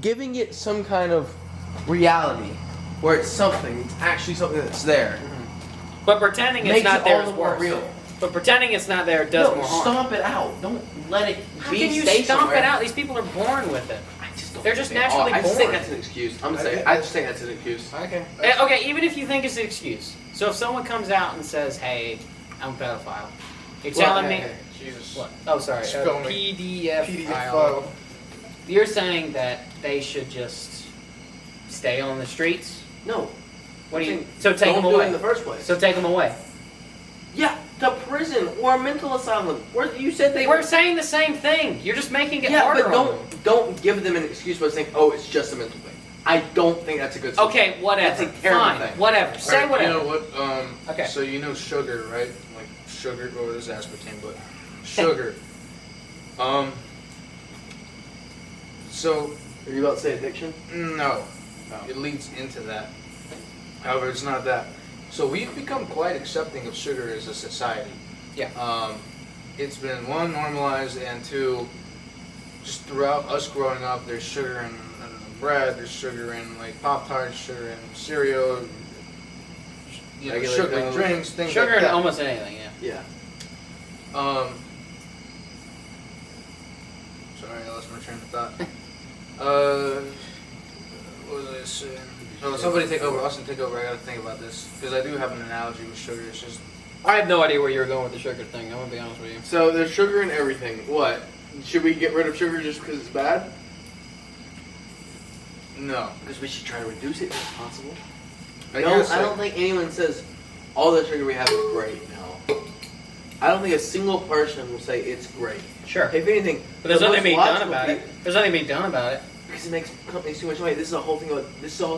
giving it some kind of reality, where it's actually something that's there. But pretending it's Makes not it there all is the more worse. real. But pretending it's not there does more harm. Stomp it out. Don't let it How be. can you stay stomp somewhere. it out? These people are born with it. They're just naturally I just think born. that's an excuse. I'm gonna say. I just think that's an excuse. Okay. Okay, even if you think it's an excuse. So if someone comes out and says, "Hey, I'm a pedophile," you're telling me. Jesus. What? Oh, sorry. Spell me. PDF file. You're saying that they should just stay on the streets? No. What do you? So take them Don't do away it in the first place. So take them away. Yeah, to prison or a mental asylum. Where you said they. We're saying the same thing. You're just making it Yeah, harder but on them. don't give them an excuse by saying, "Oh, it's just a mental thing." I don't think that's a good solution. Okay, whatever. That's a terrible Fine. thing. Whatever. Say Alright, whatever. You know what? Okay. So you know sugar, right? Like sugar, or this is aspartame, but sugar. So Are you about to say addiction? no, it leads into that. However, it's not that. So we've become quite accepting of sugar as a society. Yeah. It's been one, normalized, and two, just throughout us growing up, there's sugar in bread, there's sugar in like Pop-Tarts, sugar in cereal, Regular sugary Coke. drinks, things Sugar like in that. almost anything. Yeah. Yeah. Sorry, I lost my train of thought. What was I saying? Oh, somebody take over. Austin, take over. I gotta think about this because I do have an analogy with sugar. It's just I have no idea where you were going with the sugar thing. I'm gonna be honest with you. So there's sugar in everything. What? Should we get rid of sugar just because it's bad? no. Because we should try to reduce it if possible. I No, guess, I don't think anyone says all the sugar we have is great. No. I don't think a single person will say it's great. Sure. If anything, But there's the nothing most being done logical about thing- it. There's nothing being done about it. Because it makes companies too much money. This is a whole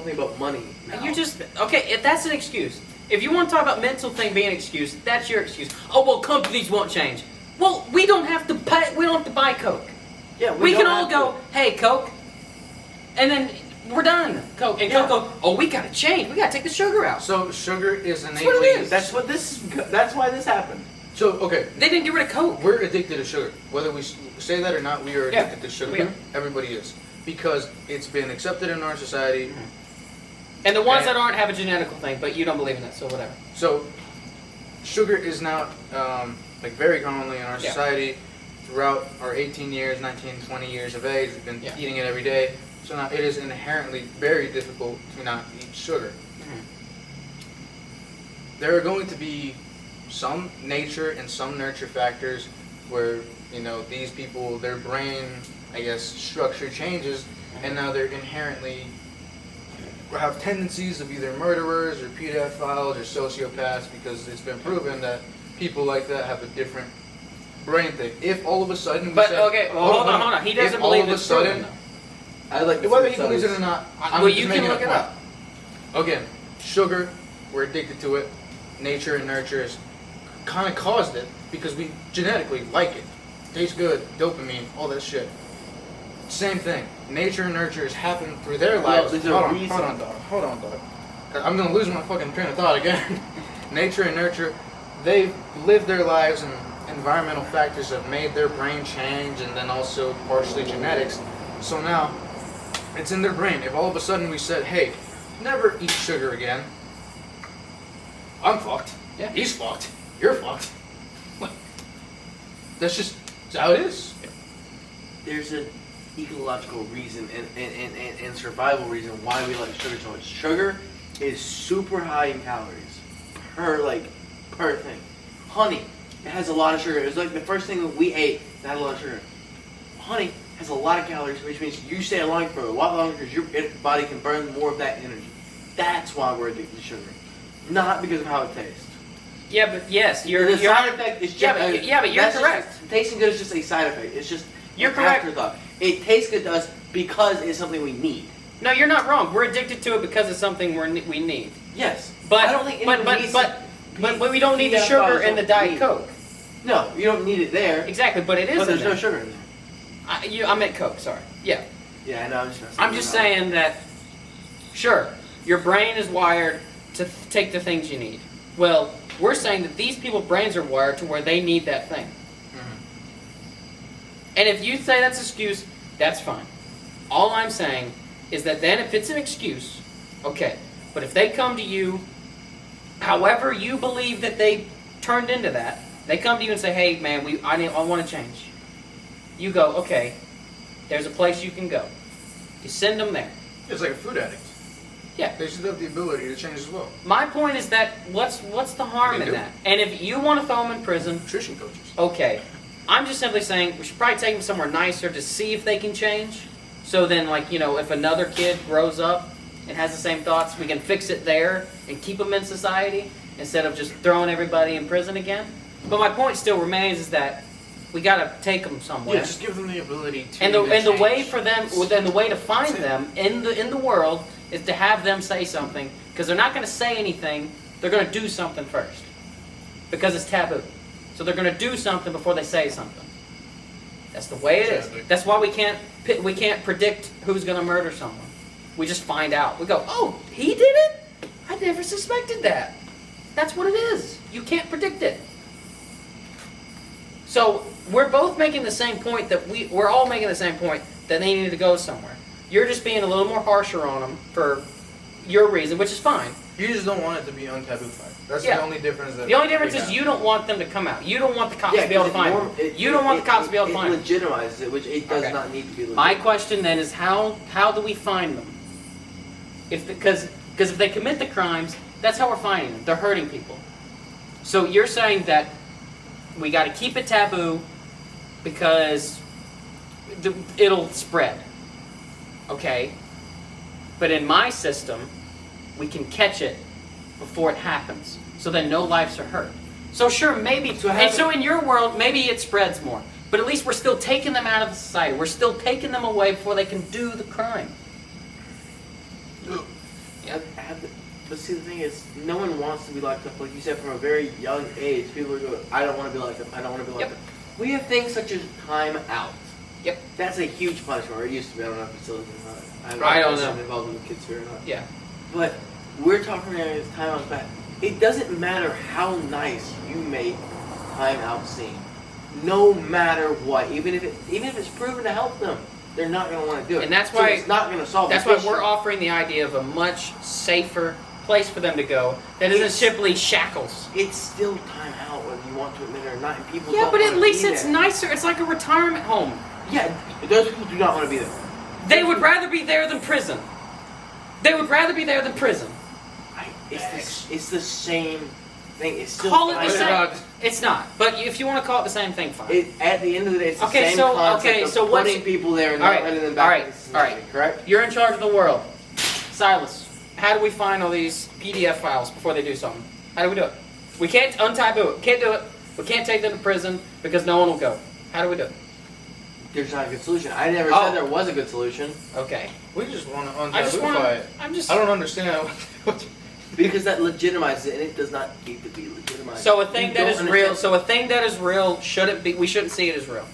thing about money. Now. You just okay. If that's an excuse, if you want to talk about mental thing being an excuse, that's your excuse. Oh well, companies won't change. Well, we don't have to pay. We don't have to buy Coke. Yeah, We don't can all have go, to. hey Coke, and then we're done. Coke and Yeah. Coke go. Oh, we gotta change. We gotta take the sugar out. So sugar is That's what it innately. is. That's why this happened. So okay, They didn't get rid of Coke. we're addicted to sugar. Whether we say that or not, we are Yeah, addicted to sugar. we are. Everybody is because it's been accepted in our society. And the ones And- that aren't have a genetical thing, but you don't believe in that, so whatever. So sugar is now like very commonly in our Yeah. society. Throughout our 18 years, 19, 20 years of age, we've been Yeah. eating it every day. So now it is inherently very difficult to not eat sugar. There are going to be some nature and some nurture factors where, you know, these people, their brain, I guess, structure changes, and now they're inherently have tendencies of either murderers or pedophiles or sociopaths because it's been proven that people like that have a different brain thing. If all of a sudden we But said, okay, well, hold on. He If doesn't all believe of a it's proven, sudden, though. I like whether he believes it or not, I'm Well, just you making can a look it point. up. Again, sugar, we're addicted to it. Nature and nurture has kind of caused it because we genetically like it. Tastes good, dopamine, all that shit. Same thing. Nature and nurture has happened through their lives. there's a Hold on, reason. hold on, dog. Hold on, dog. I'm gonna lose my fucking train of thought again. Nature and nurture, they've lived their lives and environmental factors have made their brain change and then also partially genetics. So now, it's in their brain. If all of a sudden we said, hey, never eat sugar again, I'm fucked. Yeah. He's fucked. You're fucked. That's just how it is. There's an ecological reason and survival reason why we like sugar so much. Sugar is super high in calories per thing. Honey, it has a lot of sugar. It's like the first thing that we ate that had a lot of sugar. Honey has a lot of calories, which means you stay alive for a lot longer because your body can burn more of that energy. That's why we're addicted to sugar, not because of how it tastes. Yeah, but yes, you're. The side effect is just yeah, but you're that's correct. Just, tasting good is just a side effect. It's just You're an correct. afterthought. It tastes good to us because it's something we need. No, you're not wrong. We're addicted to it because it's something we need. Yes, But I don't think but anyone needs but we don't need the sugar in the Diet Coke. No, you don't need it there. Exactly, but it is. But there's in no there. sugar in there. I meant Coke. Sorry. Yeah. Yeah, I know. I'm just messing I'm with just you. saying that. Sure, your brain is wired to take the things you need. Well, we're saying that these people's brains are wired to where they need that thing. And if you say that's an excuse, that's fine. All I'm saying is that then if it's an excuse, okay. But if they come to you, however you believe that they turned into that, they come to you and say, hey, man, I want to change. You go, okay, there's a place you can go. You send them there. It's like a food addict. Yeah. They should have the ability to change as well. My point is that what's the harm in that? And if you want to throw them in prison, Nutrition coaches. okay. I'm just simply saying we should probably take them somewhere nicer to see if they can change. So then, like, if another kid grows up and has the same thoughts, we can fix it there and keep them in society instead of just throwing everybody in prison again. But my point still remains is that we got to take them somewhere. Yeah, just give them the ability to. And the way for them, then the way to find them in the world is to have them say something, because they're not going to say anything. They're going to do something first, because it's taboo. So they're going to do something before they say something. That's the way it is. That's why we can't predict who's going to murder someone. We just find out. We go, oh, he did it? I never suspected that. That's what it is. You can't predict it. So we're both making the same point that we're all making the same point that they need to go somewhere. You're just being a little more harsher on them for your reason, which is fine. You just don't want it to be untaboofied. That's Yeah. the only difference. The only difference is you don't want them to come out. You don't want the cops to be able to find them. You don't want the cops to be able to find them. It legitimizes it, which it does not need to be legitimized. My question then is how do we find them? Because if they commit the crimes, that's how we're finding them. They're hurting people. So you're saying that we got to keep it taboo because it'll spread. Okay? But in my system, we can catch it before it happens. So then no lives are hurt. So sure, maybe, so in your world, maybe it spreads more. But at least we're still taking them out of the society. We're still taking them away before they can do the crime. Yeah, but see, the thing is, no one wants to be locked up. Like you said, from a very young age, people are going, I don't want to be locked up. I don't want to be locked up. We have things such as time out. Yep. That's a huge punishment. Or it used to be. I don't know if it's still is or not. I don't know. I'm involved in the kids here or not. Yeah. But we're talking about this time out back. It doesn't matter how nice you make time out seem. No matter what, even if it's proven to help them, they're not going to want to do it. And that's why it's not going to solve. That's the why issue. we're offering the idea of a much safer place for them to go that isn't simply shackles. It's still time out, whether you want to admit it or not. And people Yeah, don't but want at to least be it's there. nicer. It's like a retirement home. Yeah, those people do not want to be there. They would rather be there than prison. They would rather be there than prison. It's the same thing. It's still Call it time the out. same. It's not. But if you want to call it the same thing, fine. At the end of the day, it's the Okay, same so- concept okay, of so what's- putting people there and All not right, letting them all back right, into society, all right. correct? You're in charge of the world. Silas, how do we find all these PDF files before they do something? How do we do it? We can't untaboo it. Can't do it. We can't take them to prison because no one will go. How do we do it? There's not a good solution. I never Oh. said there was a good solution. Okay. We just want to I just want untaboofy to. it. I'm just. I don't understand. Because that legitimizes it, and it does not need to be legitimized. So a thing You that don't is understand- real. So a thing that is real shouldn't be. We shouldn't see it as real.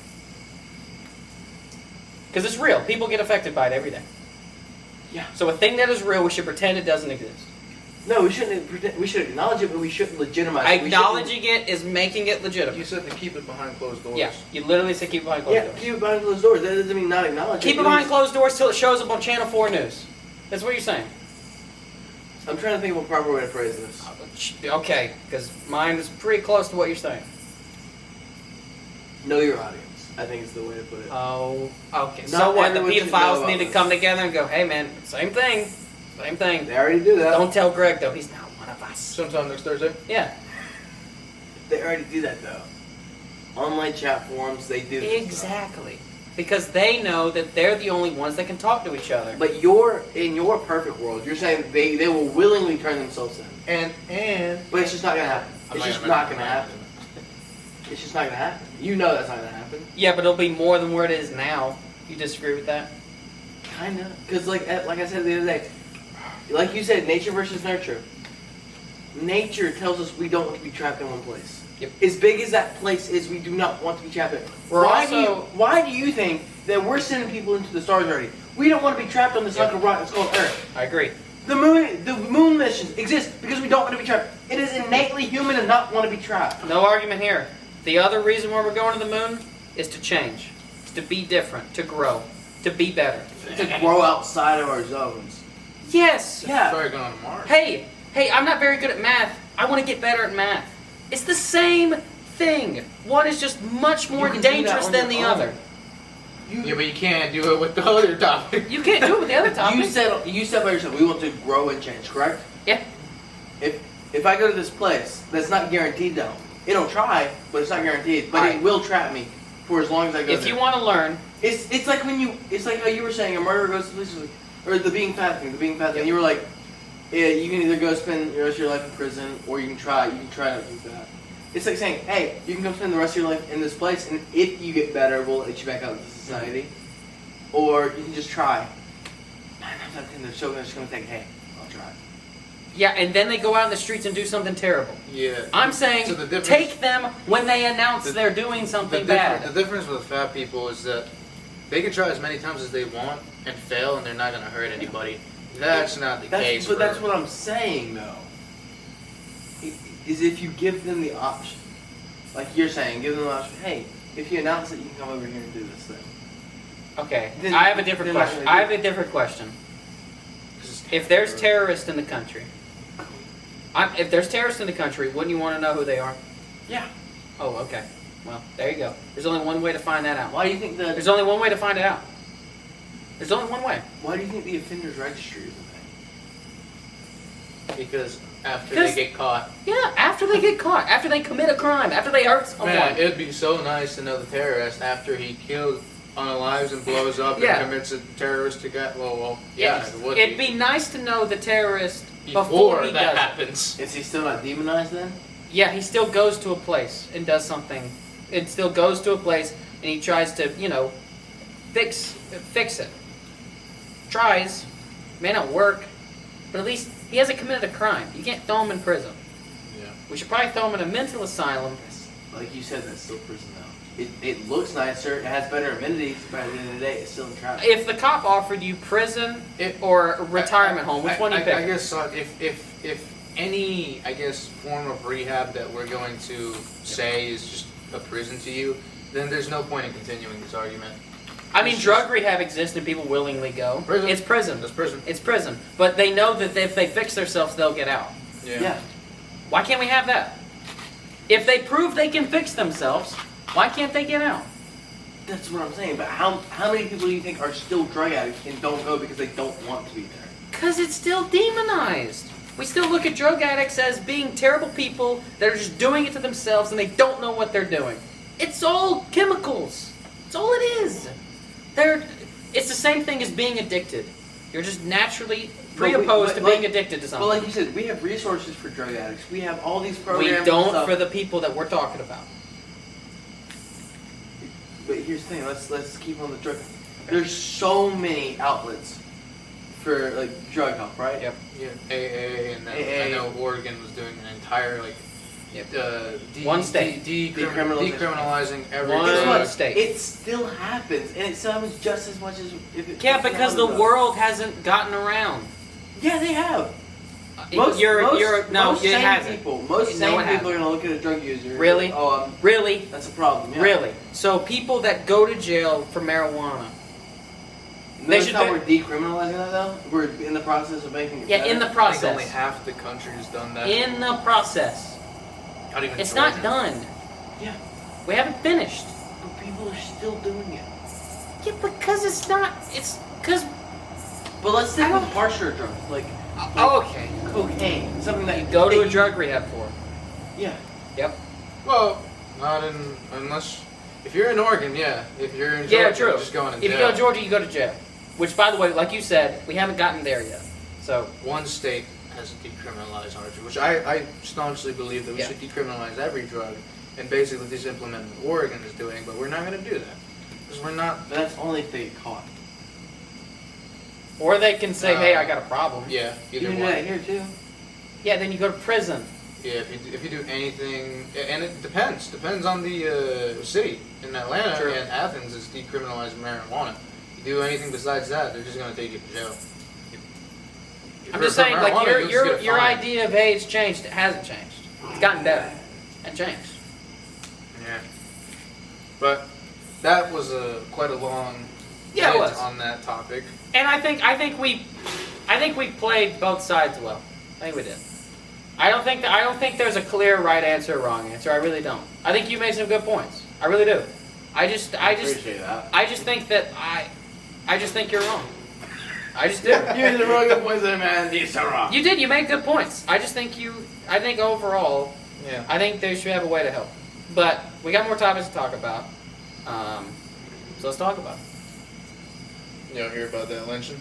Because it's real. People get affected by it every day. Yeah. So a thing that is real, we should pretend it doesn't exist. No, we shouldn't. We should acknowledge it, but we shouldn't legitimize it. We Acknowledging it is making it legitimate. You said to keep it behind closed doors. Yeah, you literally said keep it behind closed shouldn't- doors. keep it behind closed doors. That doesn't mean not acknowledge Keep it. it behind closed doors till it shows up on Channel 4 News. That's what you're saying. I'm trying to think of a proper way to phrase this. Okay, because mine is pretty close to what you're saying. Know your audience, I think is the way to put it. Oh, okay. Not So what? The everyone should know pedophiles about need to this. come together and go, hey man, same thing. Same thing. They already do that. Don't tell Greg though, he's not one of us. Sometime next Thursday. Yeah. They already do that though. Online chat forums, they do this Exactly. Because they know that they're the only ones that can talk to each other. stuff. But in your perfect world, you're saying they will willingly turn themselves in. And But it's just not gonna happen. I'm It's just gonna- not gonna happen. It's just not gonna happen. You know that's not gonna happen. Yeah, but it'll be more than where it is now. You disagree with that? Kinda. Because like I said the other day, like you said, nature versus nurture. Nature tells us we don't want to be trapped in one place. Yep. As big as that place is, we do not want to be trapped in it. We're Why do you think that we're sending people into the stars already? We don't want to be trapped on this hunk of rock that's called Earth. I agree. The moon missions exist because we don't want to be trapped. It is innately human to not want to be trapped. No argument here. The other reason why we're going to the moon is to change, to be different, to grow, to be better. to grow outside of our zones. Yes. Yeah. Sorry, going on Mars. Hey, I'm not very good at math. I want to get better at math. It's the same thing. One is just much more You can do that dangerous on than your the own. other. Yeah, but you can't do it with the other topic. You can't do it with the other topic. You said by yourself, we want to grow and change, correct? Yeah. If I go to this place, that's not guaranteed though. It'll try, but it's not guaranteed. But Alright. it will trap me for as long as I go If there. you want to learn, It's like how you were saying a murderer goes to police, or the being fat thing. You were like, yeah, you can either go spend the rest of your life in prison, or you can try not to do that. It's like saying, hey, you can go spend the rest of your life in this place, and if you get better, we'll let you back out into society. Or you can just try. 9 times out of 10, they're just going to think, hey, I'll try. yeah, and then they go out in the streets and do something terrible. Yeah. I'm saying, So the difference- take them when they announce they're doing something bad. The difference with fat people is that they can try as many times as they want and fail, and they're not going to hurt anybody. That's not the case. But that's what I'm saying, though. Is if you give them the option. Like you're saying, give them the option, hey, if you announce it, you can come over here and do this thing. Okay, Then- I have a different then what question. should I I do? have a different question. If there's terrorists in the country, if there's terrorists in the country, wouldn't you want to know who they are? Yeah. Oh, okay. Well, there you go. There's only one way to find that out. Why do you think that? There's only one way to find it out. There's only one way. Why do you think the offenders registry is a thing? Because after Because- they get caught. Yeah, after they get caught, after they commit a crime, after they hurt someone. Man, it'd be so nice to know the terrorist after he kills unalives and blows up Yeah. and commits a terroristic act. Well, yeah, Yes. it would It'd be nice to know the terrorist before before he that does it. happens. Is he still not demonized then? Yeah, he still goes to a place and does something. It still goes to a place and he tries to, fix it. Tries. May not work, but at least he hasn't committed a crime. You can't throw him in prison. Yeah. We should probably throw him in a mental asylum. Like you said, that's still prison though. It looks nicer, it has better amenities, but at the end of the day, it's still a trap. If the cop offered you prison or a retirement home, which one do you pick? I guess if any form of rehab that we're going to say is just a prison to you, then there's no point in continuing this argument. I mean, It's drug just- rehab exists and people willingly go. Prison. It's prison. That's prison. It's prison. But they know that if they fix themselves, they'll get out. Yeah. Why can't we have that? If they prove they can fix themselves, why can't they get out? That's what I'm saying. But how many people do you think are still drug addicts and don't go because they don't want to be there? Because it's still demonized. We still look at drug addicts as being terrible people that are just doing it to themselves and they don't know what they're doing. It's all chemicals. It's all it is. It's the same thing as being addicted. You're just naturally predisposed to being addicted to something. Well, like you said, we have resources for drug addicts. We have all these programs. We and don't stuff. for the people that we're talking about. But here's the thing. Let's keep on the drug. There's so many outlets for like drug help, right? Yep. Yeah. AA, and then AA. I know Oregon was doing an entire One state. decriminalizing every One Guess drug. what? state. It still happens, and it still happens just as much as if it. Yeah, because the world hasn't gotten around. Yeah, they have. Most sane hasn't. people. Most No, sane it people are gonna look at a drug user. Really? Oh, Really? that's a problem. Yeah. Really? So people that go to jail for marijuana. They Notice should how be- we're decriminalizing that though. We're in the process of making it. Yeah, better. in the I think process. only half the country has done that. In the process. Not even It's Georgia. not done. Yeah, We haven't finished. but people are still doing it. Yeah, because it's not. It's because. But let's stick I with don't- harsher drugs like Okay. cocaine, something that You go to that a you- drug rehab for. Yeah. Yep. Well, unless if you're in Oregon, yeah. If you're in Georgia, Yeah, true. you're just going to If you jail. go to Georgia, you go to jail. Which, by the way, like you said, we haven't gotten there yet. So. One state has decriminalized archery, which I staunchly believe that we Yeah. should decriminalize every drug and basically just implement what Oregon is doing, but we're not going to do that. Because we're not... But that's only if they get caught. Or they can say, hey, I got a problem. Yeah, You either can do one. that here too. Yeah, then you go to prison. Yeah, if you do anything... And it depends. Depends on the city. In Atlanta True. and Athens, it's decriminalized marijuana. You do anything besides that, they're just going to take you to jail. I'm For- just for saying, like marijuana, you'll just get a your fine. idea of hey, it's changed. It hasn't changed. It's gotten better. It changed. Yeah. But that was quite a long Yeah, it bit was. on that topic. And I think we played both sides well. I think we did. I don't think there's a clear right answer or wrong answer. I really don't. I think you made some good points. I really do. I appreciate that. I just think that I just think you're wrong. I just do. You made the really good points there, man. You're so wrong. You did. You made good points. I think overall, Yeah. I think they should have a way to help. But we got more topics to talk about. So let's talk about it. You don't hear about that lynching?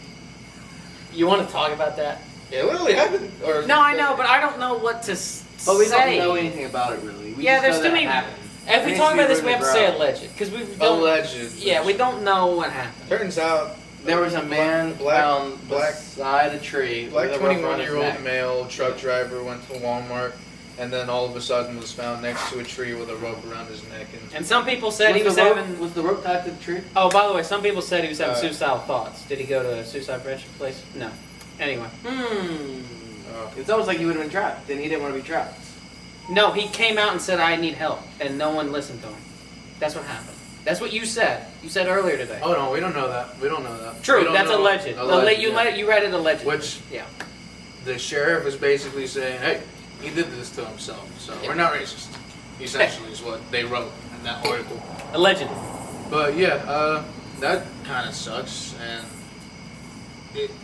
You want to talk about that? Yeah, it literally happened. Or No, I know, but I don't know what to say. But we don't know anything about it, really. We Yeah, just there's know too that many. it happened. If we It talk needs about to this, be we have to written say down. alleged because we don't. Alleged. Yeah, we don't know what happened. Turns out There was a man found black beside a tree. black with a rope around his 21-year-old neck. male truck driver went to Walmart, and then all of a sudden was found next to a tree with a rope around his neck. And some people said he was the rope, having. Was the rope tied to the tree? Oh, by the way, some people said he was having suicidal thoughts. Did he go to a suicide prevention place? No. Anyway. It's almost like he would have been trapped, and he didn't want to be trapped. No, he came out and said, I need help, and no one listened to him. That's what happened. That's what you said. You said earlier today. Oh no, we don't know that. We don't know that. True, We don't that's know. alleged. You read it alleged. Which Yeah. the sheriff is basically saying, hey, he did this to himself, so Yeah. we're not racist. Essentially is what they wrote in that article. Alleged. But yeah, that kind of sucks, and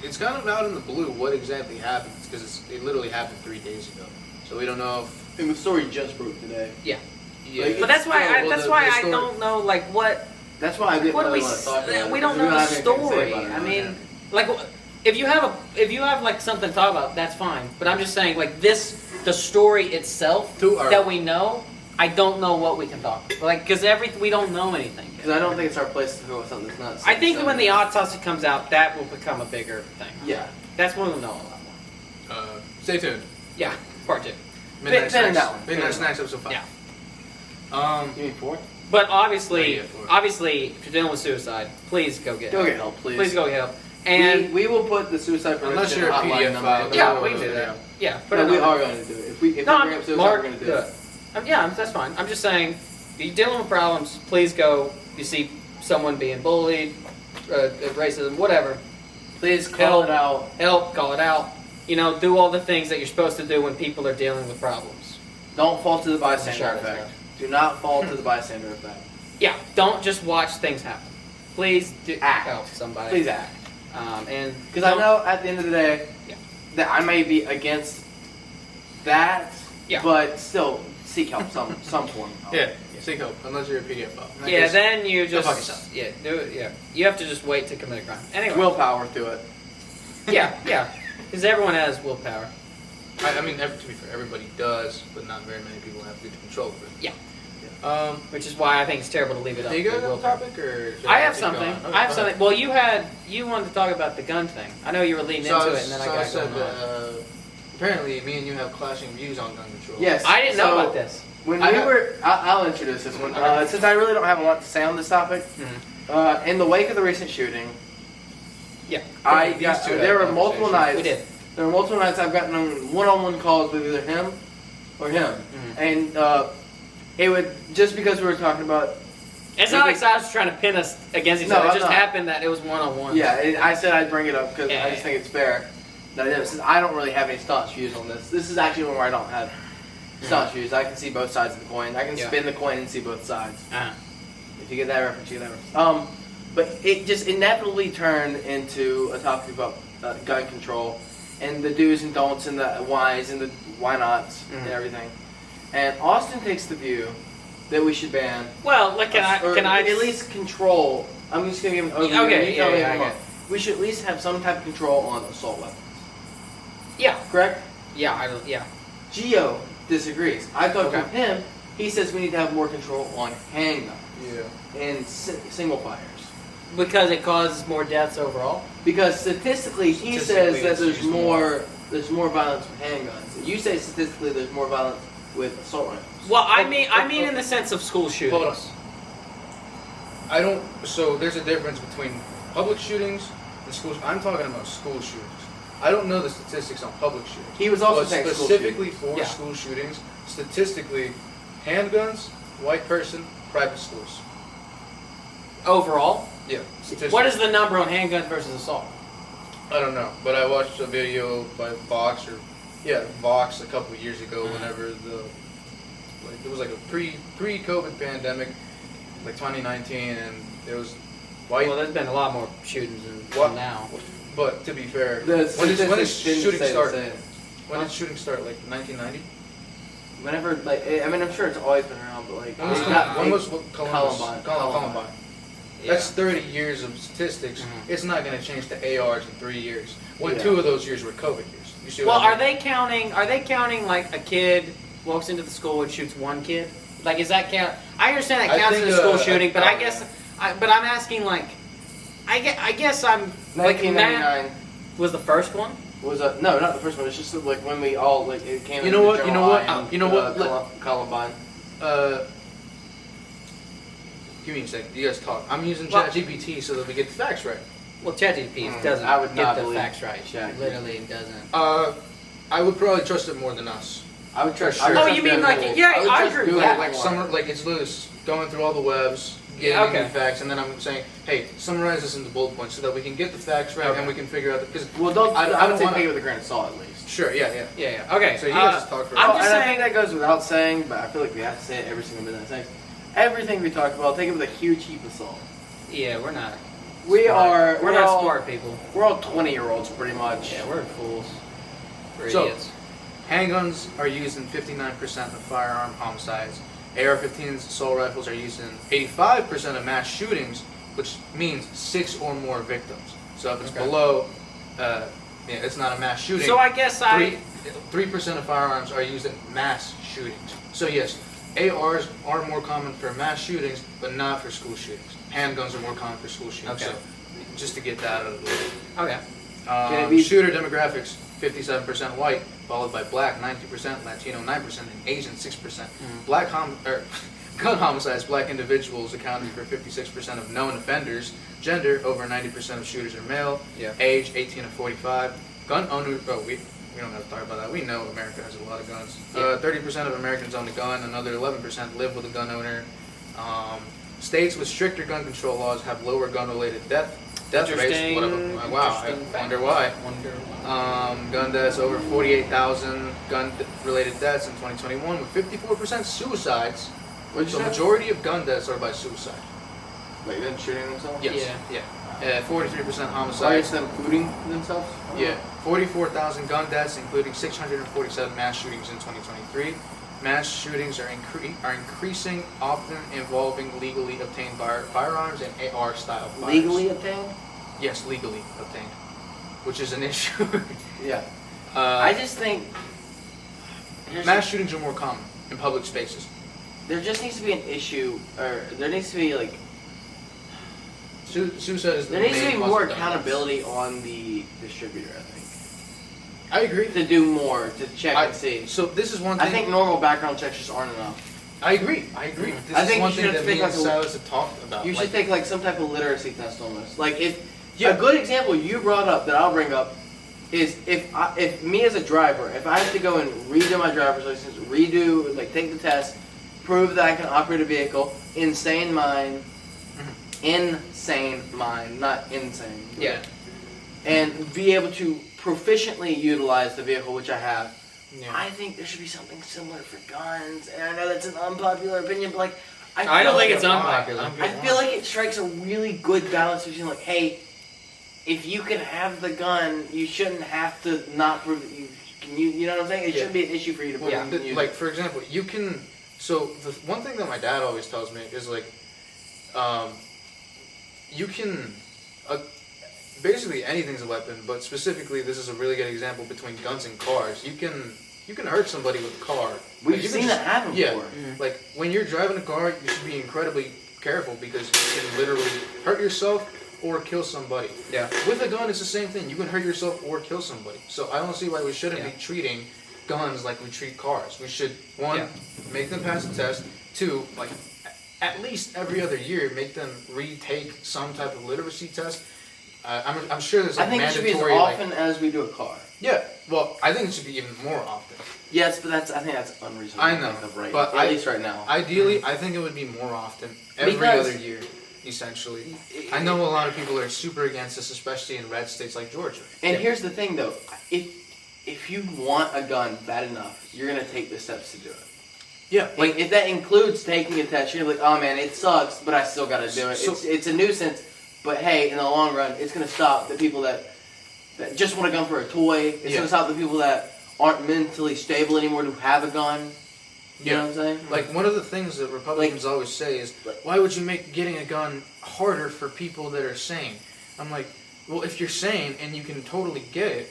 it's kind of out in the blue what exactly happened, because it literally happened 3 days ago. So we don't know if... And the story just broke today. Yeah. Yeah. But that's why I story- don't know, like, what... That's why I didn't What do really we? want to talk about it. We don't because know the have anything to say story. about it. I mean, like, if you have like something to talk about, that's fine. But I'm just saying, like the story itself that we know, I don't know what we can talk about. Like, because we don't know anything. Because I don't think it's our place to throw with something that's not. I think that when the autopsy comes out, that will become a bigger thing. Yeah. That's when we'll know a lot more. Stay tuned. Yeah, part 2. Midnight Pin in Snacks. that one. Midnight Snacks episode 5. Yeah. You mean 4? But obviously, Yeah, for it. if you're dealing with suicide, please go get Go help. get help, please. Please go get help. And we will put the suicide Unless prevention you're a hotline PDF number. file. yeah, We'll we can do do that. that. Yeah, But we it are on. going to do it. If we bring up suicide, Mark, we're going to do it. Yeah, that's fine. I'm just saying, if you're dealing with problems, please go. You see someone being bullied, racism, whatever. Please call it out. Help, call it out. You know, do all the things that you're supposed to do when people are dealing with problems. Don't fall to the bystander Sure, effect. that's Do not fall to the bystander effect. Yeah, don't just watch things happen. Please do Act. help somebody. Please act. And Because I know at the end of the day Yeah. that I may be against that, Yeah. but still seek help some form. Of help. Yeah, seek help, unless you're a PDF file. I Yeah, guess- then you Go fuck just yourself. do it. Yeah, you have to just wait to commit a crime. Anyway, Willpower to it. yeah, because everyone has willpower. I mean, to be fair, everybody does, but not very many people have good control over it. Yeah. Which Which is why I think it's terrible to leave it up. do you to guys have a willpower. topic, or should I have keep something. going? Okay, I have go something. ahead. Well, you wanted to talk about the gun thing. I know you were leading So into it, and then I got said, going on. apparently, me and you have clashing views on gun control. Yes. I didn't know so about this. When I we have- were, I'll introduce this one. Okay. Since I really don't have a lot to say on this topic, Mhm. in the wake of the recent shooting, Yeah, These two there had were multiple conversations. nights. we did. There were multiple nights I've gotten on one-on-one calls with either him or him, and it would just because we were talking about. It's not like Saj was trying to pin us against each No, other. It I'm just not. happened that it was one-on-one. Yeah, I said I'd bring it up because Yeah, I just yeah. think it's fair that it is. Since I don't really have any staunch views on this. This is actually one where I don't have staunch views. I can see both sides of the coin. I can Yeah. spin the coin and see both sides. Uh-huh. If you get that reference, you get that reference. But it just inevitably turned into a topic about gun control and the do's and don'ts and the whys and the why nots and everything. And Austin takes the view that we should ban. Well, like, can I at least control? I'm just gonna give an overview. Okay, you tell me yeah, if I I'm get wrong. We should at least have some type of control on assault weapons. Yeah, Correct? yeah. Gio disagrees. I talked Okay. with him. He says we need to have more control on handguns Yeah. and single fires. Because it causes more deaths overall. Because statistically, he says Statistically, that it's there's used more violence with handguns. You say statistically there's more violence with assault rifles. Well, I mean in the sense of school shootings. Hold on. I don't. So there's a difference between public shootings and schools. I'm talking about school shootings. I don't know the statistics on public shootings. He was also But saying school specifically for Yeah. school shootings, statistically, handguns, white person, private schools. Overall, Yeah. What is the number on handgun versus assault? I don't know, but I watched a video by Vox a couple of years ago. Whenever it was like a pre-COVID pandemic, like 2019, and it was white. Well, there's been a lot more shootings than now. But to be fair, The when did statistics didn't shooting say the start? same. When did shooting start? Like 1990? Whenever, like, I mean, I'm sure it's always been around, but like, When was Columbus? Columbine. Columbine. Yeah. That's 30 years of statistics. It's not going to change to ARs in 3 years. When Yeah. 2 of those years were COVID years. You see Well, what I are they counting like a kid walks into the school and shoots one kid? Like, is that count? I understand that I counts think, as a school uh, shooting, but I guess, but I'm asking like, I guess I'm like 1999 was the first one. was no, not the first one. It's just like when we all like it came. You know what? into You know what? July and, You know what? Columbine. Give me a second. You guys talk. I'm using Well- ChatGPT so that we get the facts right. Well, ChatGPT Mm, doesn't I would get not the believe facts right. ChatGPT. Literally, it doesn't. I would probably trust it more than us. I would trust. For sure. I would Oh, trust you mean them like more. yeah? would I trust agree with Google that. Like more. like it's loose, going through all the webs, getting Okay. the facts, and then I'm saying, hey, summarize this into bullet points so that we can get the facts right Okay. and we can figure out because Well, don't. I don't would say wanna- take it with a grain of salt at least. sure, yeah. Yeah. Okay. So you guys just talk for. I'm Oh, just and I saying- think that goes without saying, but I feel like we have to say it every single minute. Saying everything we talk about, take it with a huge heap of salt. Yeah, we're not. We smart. are. We're not all, smart people. We're all 20-year-olds, pretty much. Yeah, we're fools. We're So- idiots. Handguns are used in 59% of firearm homicides. AR-15s, assault rifles are used in 85% of mass shootings, which means 6 or more victims. So if it's Okay. below, it's not a mass shooting. So I guess 3% of firearms are used in mass shootings. So yes, ARs are more common for mass shootings, but not for school shootings. Handguns are more common for school shootings. Okay. So just to get that out of the way. Okay. Can it be- Shooter demographics: 57% white, followed by black 90%, Latino 9%, and Asian 6%. Gun homicides: black individuals accounted for 56% of known offenders. Gender: over 90% of shooters are male. Yeah. Age: 18 to 45. Gun owners. We don't have to talk about that. We know America has a lot of guns. Yeah. 30% of Americans own a gun. Another 11% live with a gun owner. States with stricter gun control laws have lower gun-related death rates. Interesting. Wow, I Interesting wonder fact. why. Gun deaths: over 48,000 gun-related deaths in 2021, with 54% suicides. What'd you So say? majority of gun deaths are by suicide. Like them shooting themselves? Yes. Yeah. 43% Sorry, homicides. it's them shooting themselves? Yeah. 44,000 gun deaths, including 647 mass shootings in 2023. Mass shootings are increasing, often involving legally obtained firearms and AR-style fires. Legally obtained? Yes, legally obtained, which is an issue. Yeah. I just think Mass shootings are more common in public spaces. there just needs to be an issue, or there needs to be like Suicide is the there needs to main be cause more of gun deaths. accountability on the distributor. I think I agree. to do more to check and see. So this is one thing. I think normal background checks just aren't enough. I agree. This I is think one you thing should that me take and like a- Silas have talked about. You should take like some type of literacy test on this. Like if Yeah. a good example you brought up that I'll bring up is if me as a driver, if I have to go and redo my driver's license, take the test, prove that I can operate a vehicle, insane mind, not insane. Yeah. And be able to proficiently utilize the vehicle, which I have. Yeah. I think there should be something similar for guns. And I know that's an unpopular opinion, but like I don't feel think like it's unpopular. I feel like it strikes a really good balance between like, hey, if you can have the gun, you shouldn't have to not prove that you can use. You know what I'm saying? It Yeah. shouldn't be an issue for you to prove Well, you can use like it. for example, you can. So the one thing that my dad always tells me is like, you can. Basically, anything's a weapon, but specifically, this is a really good example between guns and cars. You can hurt somebody with a car. We've Like, you can seen that happen Yeah, before. like when you're driving a car, you should be incredibly careful because you can literally hurt yourself or kill somebody. Yeah. With a gun, it's the same thing. You can hurt yourself or kill somebody. So I don't see why we shouldn't Yeah. be treating guns like we treat cars. We should, one, Yeah. make them pass the test. Two, like at least every other year, make them retake some type of literacy test. I'm sure there's I like think it should be as mandatory. often as we do a car. Yeah. Well, I think it should be even more often. Yes, but I think that's unreasonable. I to know, think of right but at least right now. Ideally, I think it would be more often every Because- other year. essentially. I know a lot of people are super against this, especially in red states like Georgia. And here's the thing, though. If you want a gun bad enough, you're going to take the steps to do it. Yeah. Like, if that includes taking a test, you're like, oh man, it sucks, but I still got to do it. It's a nuisance, but hey, in the long run, it's going to stop the people that just want a gun for a toy. It's going to stop the people that aren't mentally stable anymore to have a gun. You know what I'm saying? Like, one of the things that Republicans always say is, why would you make getting a gun harder for people that are sane? I'm like, well, if you're sane and you can totally get it,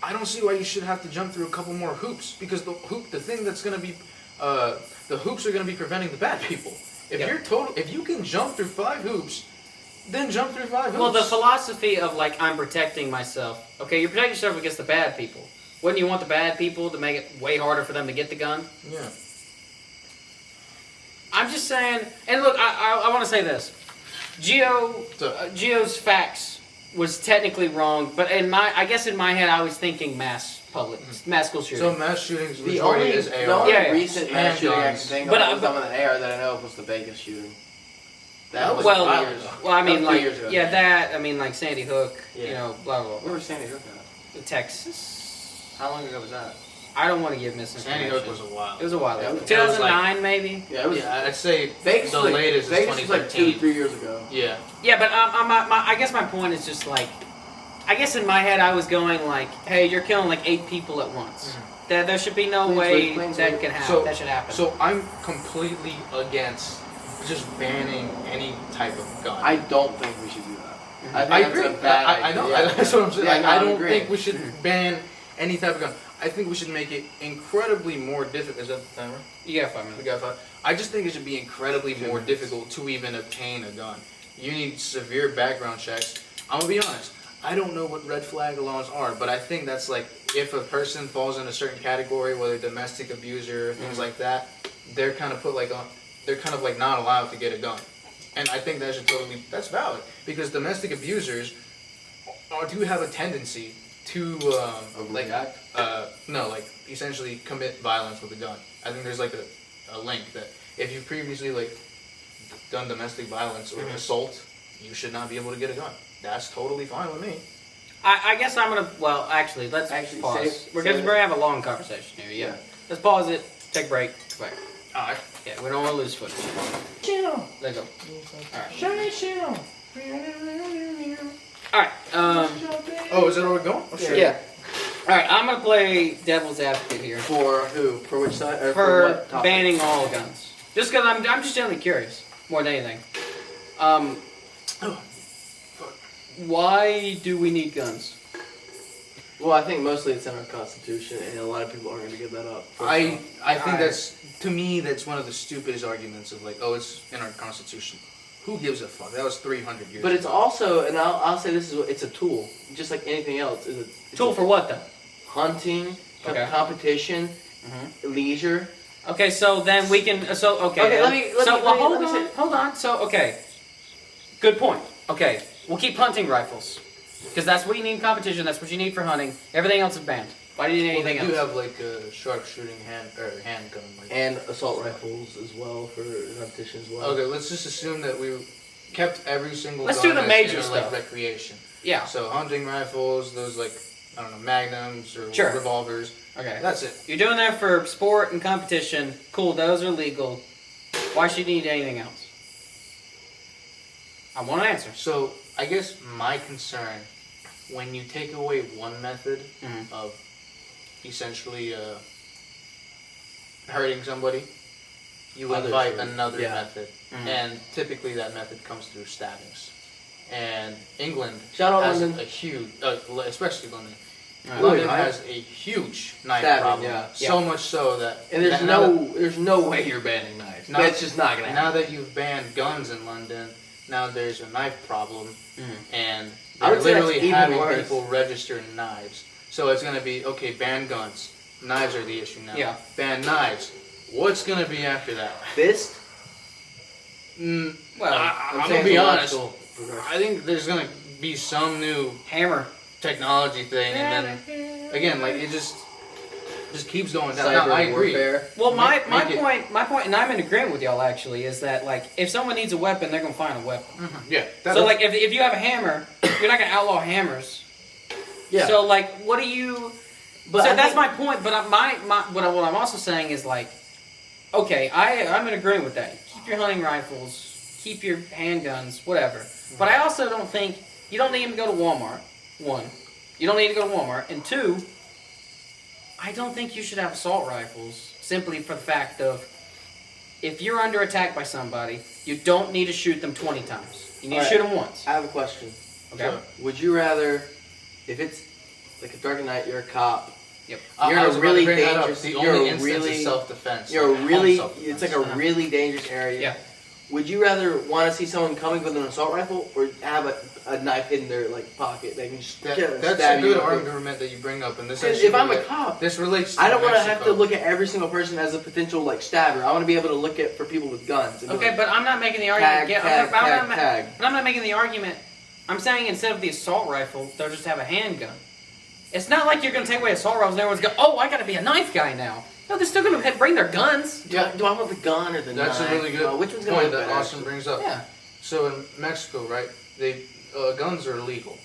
I don't see why you should have to jump through a couple more hoops. Because the thing that's going to be, the hoops are going to be preventing the bad people. If you can jump through 5 hoops, then jump through 5 hoops. Well, the philosophy of, like, I'm protecting myself. Okay, you protect yourself against the bad people. Wouldn't you want the bad people to make it way harder for them to get the gun? Yeah. I'm just saying, and look, I want to say this. Geo's facts was technically wrong, but I guess in my head I was thinking mass school shooting. So mass shootings, The only recent mass shooting I can think of was the one in AR that I know of was the Vegas shooting. That was years. Well, I mean, like, years ago. like Sandy Hook, you know, blah, blah, blah. Where was Sandy Hook at? Texas. How long ago was that? I don't want to give misinformation. Sandy Hook was a while. It was a while ago. Yeah, 2009, maybe? Yeah, it was. Yeah, I'd say Vegas the was latest is Vegas was like 2013. 2-3 years ago. Yeah. Yeah, but I guess my point is just like, I guess in my head I was going like, hey, you're killing like 8 people at once. Mm-hmm. There should be no way that can happen. That should happen. So I'm completely against just banning any type of gun. I don't think we should do that. I think agree. that's a bad I know. idea. That's what I'm saying. Yeah, Like, no, I I'm don't agreeing. think we should ban any type of gun. I think we should make it incredibly more difficult. Is that the timer? You got 5 minutes. We got 5. I just think it should be incredibly more difficult to even obtain a gun. You need severe background checks. I'm gonna be honest. I don't know what red flag laws are, but I think that's like if a person falls in a certain category, whether domestic abuser, things like that, they're kind of they're kind of like not allowed to get a gun. And I think that's valid because domestic abusers do have a tendency to essentially commit violence with a gun. I think there's like a link that if you've previously like done domestic violence or assault, you should not be able to get a gun. That's totally fine with me. I guess I'm gonna. Well, actually, let's pause. We're gonna have a long conversation here. Yeah. Let's pause it. Take a break. Come back. All right. Yeah, we don't want to lose footage. Let go. All right. Oh, is that where we're going? Oh, shit. Yeah. All right. I'm gonna play devil's advocate here For who? For which side? Or for what topic? banning all guns. Just because I'm just generally curious more than anything. Why do we need guns? Well, I think mostly it's in our Constitution, and a lot of people aren't going to give that up. I think to me, that's one of the stupidest arguments of like, oh, it's in our Constitution. Who gives a fuck? That was 300 years But it's ago. also, and I'll say this it's a tool, just like anything else. It's Tool for what though? hunting, Okay. competition, leisure. Okay, so then we can. Okay, let me say- Hold on. So okay, good point. Okay, we'll keep hunting rifles because that's what you need in competition. That's what you need for hunting. Everything else is banned. Why do you need Well, anything they do else? have like a sharpshooting handgun. Like. And assault rifles as well for competition as well. Okay, let's just assume that we kept every single. Let's gun do the as major in, like, stuff. recreation. Yeah. So hunting rifles, those like I don't know magnums or Sure. revolvers. Okay. That's it. You're doing that for sport and competition. Cool. Those are legal. Why should you need anything else? I want an answer. So I guess my concern when you take away one method of essentially hurting somebody, you invite another method, and typically that method comes through stabbings. And England Shout out has London. a huge, especially London. Right. London has a huge knife Stabbing, problem. yeah. So much so that And there's no way you're banning knives. Now- That's just not going to now happen. that you've banned guns in London, now there's a knife problem, and I they're would say that's literally even having worse. people register knives. So it's gonna be okay. Ban guns. Knives are the issue now. Yeah. Ban knives. What's gonna be after that? Fist? Well, I'm gonna be honest. I think there's gonna be some new hammer. technology thing, and then again, like it just. just keeps going down. Now, Cyber I agree. warfare. Well, my Make it- point, and I'm in agreement with y'all actually, is that like if someone needs a weapon, they're gonna find a weapon. Yeah. So like if you have a hammer, you're not gonna outlaw hammers. Yeah. So like, what do you? But so I that's think- my point. But what I'm also saying is like, okay, I'm in agreement with that. Keep your hunting rifles, keep your handguns, whatever. But I also don't think you don't need to go to Walmart. One, you don't need to go to Walmart, and two, I don't think you should have assault rifles simply for the fact of if you're under attack by somebody, you don't need to shoot them 20 times. You need to Alright. shoot them once. I have a question. Okay. Sure. Would you rather, if it's like a dark night, you're a cop, Yep. you're I in was a about to really bring that up. dangerous, The you're only a instance really, is self-defense. you're like a really, home self-defense. it's like a really dangerous area. Yeah. Would you rather want to see someone coming with an assault rifle or have a knife in their like pocket they can just That's stab a good you? argument that you bring up, and this. Because actually if I'm a relates- cop, this relates. To I don't want to have Mexico. to look at every single person as a potential like stabber. I want to be able to look at for people with guns. And be Okay, like, but I'm not making the argument. tag, Yeah, tag, I'm tag. But I'm not making the argument. I'm saying instead of the assault rifle, they'll just have a handgun. It's not like you're going to take away assault rifles and everyone's going, oh, I got to be a knife guy now. No, they're still going to bring their guns. Do I want the gun or the That's knife? a really good Which one's gonna point look that better, Austin actually? brings up. Yeah. So in Mexico, right, they guns are illegal,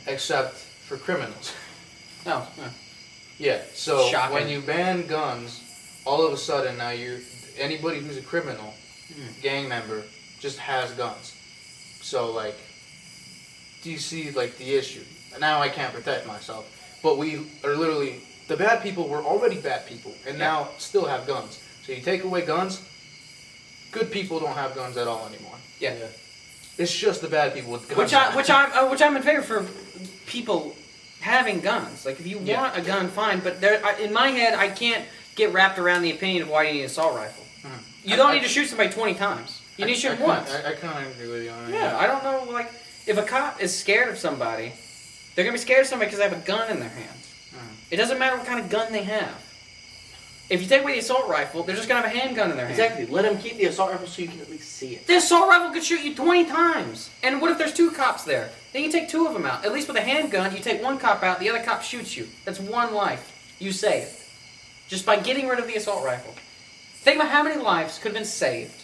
except for criminals. Oh, Yeah. So Shocking. when you ban guns, all of a sudden now anybody who's a criminal, gang member, just has guns. So like, do you see like the issue? Now I can't protect myself, but we are literally the bad people were already bad people, and now still have guns. So you take away guns, good people don't have guns at all anymore. yeah. It's just the bad people with guns. Which I'm in favor for people having guns. Like if you Yeah. want a gun, fine. But in my head, I can't get wrapped around the opinion of why you need an assault rifle. You don't need to shoot somebody 20 times. You need to shoot them once. I kind of agree with you on that. Yeah, I don't know. Like if a cop is scared of somebody, they're gonna be scared of somebody because they have a gun in their hand. It doesn't matter what kind of gun they have. If you take away the assault rifle, they're just gonna have a handgun in their hand. Exactly. Let them keep the assault rifle so you can at least see it. The assault rifle could shoot you 20 times. And what if there's 2 cops there? Then you take 2 of them out. At least with a handgun, you take one cop out, the other cop shoots you. That's 1 life you saved. Just by getting rid of the assault rifle. Think about how many lives could have been saved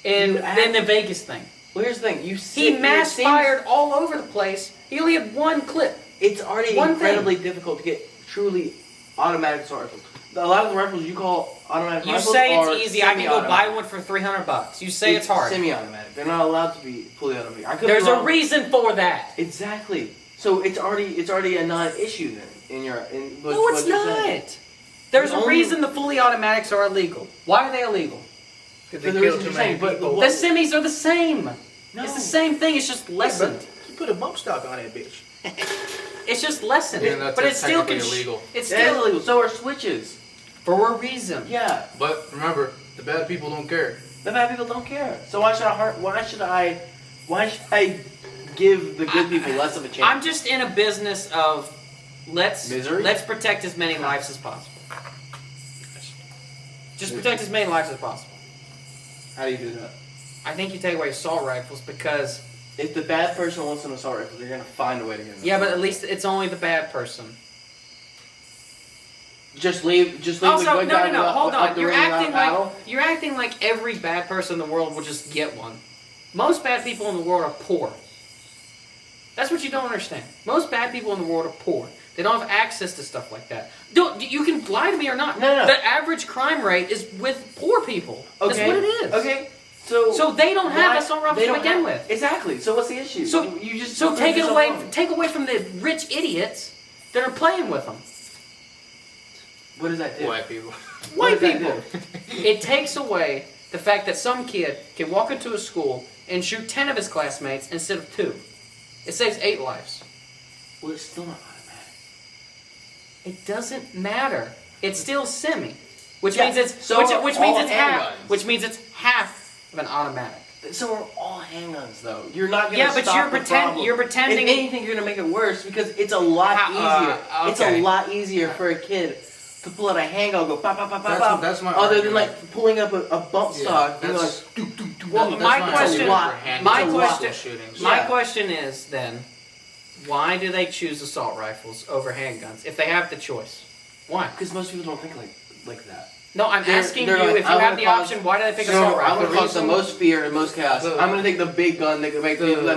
in the Vegas thing. Well, here's the thing. He mass fired all over the place. He only had 1 clip. It's already One incredibly difficult to get truly automatic assault rifles. A lot of the rifles you call automatic You rifles say are it's easy. I can go buy semi-automatic. one for $300. You say it's hard. Semi-automatic. They're not allowed to be fully automatic. I could be There's a wrong. reason for that. Exactly. So it's already a non-issue then in your. No, it's not. There's a reason the fully automatics are illegal. Why are they illegal? For They the kill reason too you're many saying, but people. The semis are the same. No. It's the same thing. It's just lessened. You put a bump stock on that bitch. It's just lessened. Yeah, that's but it still can. technically illegal. It's That is still illegal. So are switches. for a reason. Yeah. But remember, the bad people don't care. The bad people don't care. So why should I give the good people less of a chance? I'm just in a business of Misery? let's protect as many lives as possible. Just protect as many lives as possible. How do you do that? I think you take away assault rifles because If the bad person wants an assault rifle, they're gonna find a way to get it. yeah, but at least it's only the bad person. Just leave the Also, good guy no, hold up on. the You're ring without acting battle. like you're acting like every bad person in the world will just get one. Most bad people in the world are poor. That's what you don't understand. Most bad people in the world are poor. They don't have access to stuff like that. You can lie to me or not. No. The average crime rate is with poor people. That's Okay. what it is. Okay. So they don't have why- assault rifles they to don't begin have- with. Exactly. So what's the issue? So you just so prove take it yourself away. wrong. Take away from the rich idiots that are playing with them. What does that do? White people. What White does that people. do? It takes away the fact that some kid can walk into a school and shoot 10 of his classmates instead of 2. It saves 8 lives. Well, it's still not automatic. It doesn't matter. It's still semi, which Yeah, means it's so are which means all it's half. handguns. Which means it's half of an automatic. So are all handguns, though. You're not gonna Yeah, but stop the problem. you're pretending. If anything, you're gonna make it worse because it's a lot easier. It's okay. a lot easier for a kid to pull out a handgun, and go pop, pop, pop, pop, pop. That's my other than argument. like pulling up a bump stock. And that's- like, Well, That's my my question. argument for My handguns question. and shootings. My Yeah. question is then, why do they choose assault rifles over handguns if they have the choice? Why? Because most people don't think like that. No, I'm asking they're you like, if I you have wanna the cause- option. Why do they pick So assault I rifle? want to cause the most fear and most chaos. I'm going to take the big gun that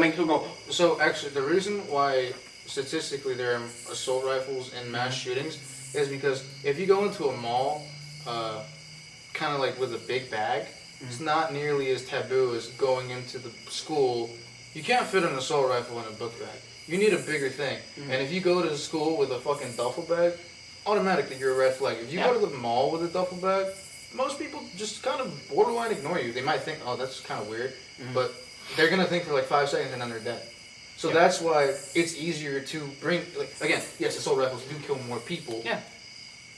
makes people go. So actually, the reason why statistically there are assault rifles in mass shootings is because if you go into a mall, kind of like with a big bag, it's not nearly as taboo as going into the school. You can't fit an assault rifle in a book bag. You need a bigger thing. And if you go to school with a fucking duffel bag, automatically you're a red flag. If you go to the mall with a duffel bag, most people just kind of borderline ignore you. They might think, oh, that's kind of weird, but they're gonna think for like 5 seconds and then they're dead. So that's why it's easier to bring. Like again, yes, assault rifles do kill more people. Yeah.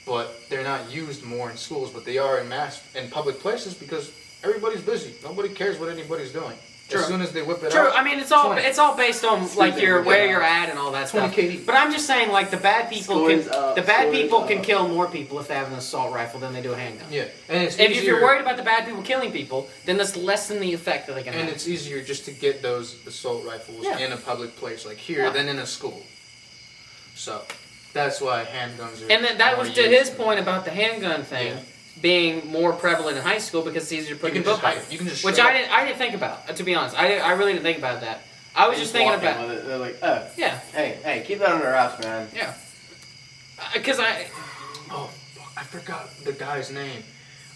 But they're not used more in schools, but they are in public places because everybody's busy. Nobody cares what anybody's doing. True. As soon as they whip it True. out. I mean, it's all 20. it's all based on like where you're at and all that 20 stuff. KD. But I'm just saying, like the bad people Scores up, can kill more people if they have an assault rifle than they do a handgun. Yeah, and it's If easier, you're worried about the bad people killing people, then let's lessen the effect that they can and have. it's easier just to get those assault rifles Yeah. in a public place like here Yeah. than in a school. So that's why handguns are. And then that more was to used. his point about the handgun thing being more prevalent in high school because it's easier to put You in can book just hide bag. it. You can just. Which shred I didn't think about, to be honest. I really didn't think about that. I was just thinking walk in about with it. They're like, oh, yeah, hey, keep that under wraps, man. yeah. Because Oh, fuck, I forgot the guy's name.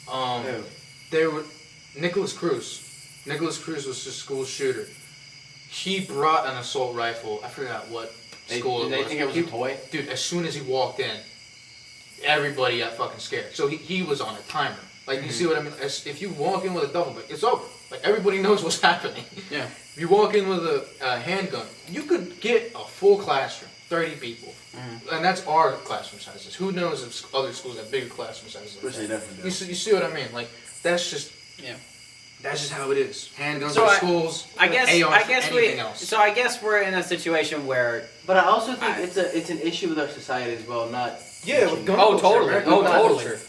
Who? There were Nicholas Cruz. Nicholas Cruz was the school shooter. He brought an assault rifle. I forgot what school Did it they was. think it was a toy? Dude, as soon as he walked in, everybody got fucking scared. So he was on a timer. Like, you see what I mean? If you walk in with a duffel bag, it's over. Like, everybody knows what's happening. yeah. If you walk in with a handgun, you could get a full classroom, 30 people. And that's our classroom sizes. Who knows if other schools have bigger classroom sizes? Which they definitely do. You see what I mean? Like, that's just Yeah. that's just how it is. Handguns So for schools. I guess ARs for anything else. So I guess we're in a situation where But I also think it's an issue with our society as well, not Yeah, teaching. gun Oh, culture, totally. American Oh, gun totally. culture.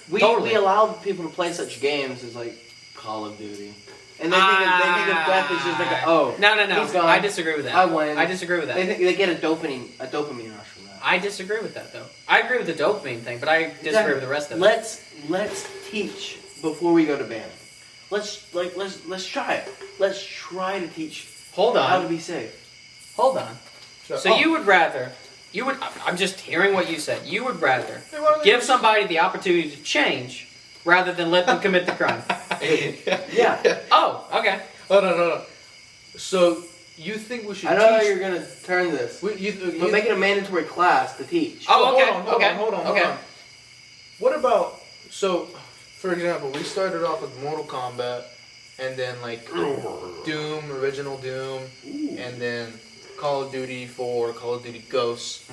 We allow people to play such games as like Call of Duty, and they think of death as just like no. he's gone. I disagree with that. I win. I disagree with that. They think they get a dopamine rush from that. I disagree with that though. I agree with the dopamine thing, but I disagree with the rest of it. Let's teach before we go to banning. Let's try it. Let's try to teach Hold how to on. be safe. Hold on. So you would rather I'm just hearing what you said. You would rather give somebody the opportunity to change rather than let them commit the crime. Yeah. Oh, okay. Oh no. So you think we should? I know how teach, you're gonna turn this, We, but make it a mandatory class to teach. Oh, okay. Hold on. What about for example, we started off with Mortal Kombat, and then like Doom, original Doom, and then Call of Duty 4, Call of Duty Ghosts.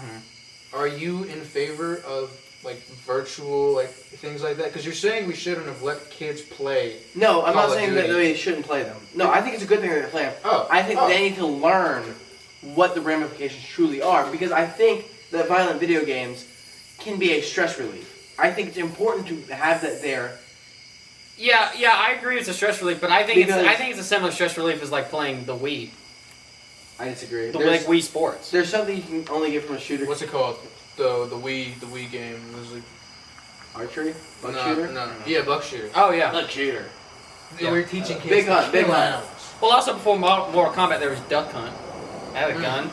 Are you in favor of like virtual like things like that? Because you're saying we shouldn't have let kids play. No, I'm Call not of saying that Duty. they shouldn't play them. No, I think it's a good thing that they play them. Oh, I think they need to learn what the ramifications truly are, because I think that violent video games can be a stress relief. I think it's important to have that there. Yeah, I agree it's a stress relief, but I think it's a similar stress relief as like playing the Wii. I disagree. Like Wii Sports. There's something you can only get from a shooter. What's it called? The Wii game. It was like Archery? Buck no, shooter? No. Yeah, buck shooter. Oh yeah. Buck shooter. We were teaching kids Big hunt, to big kill hunt. animals. Well, also before Mortal Kombat, there was Duck Hunt. I had a gun.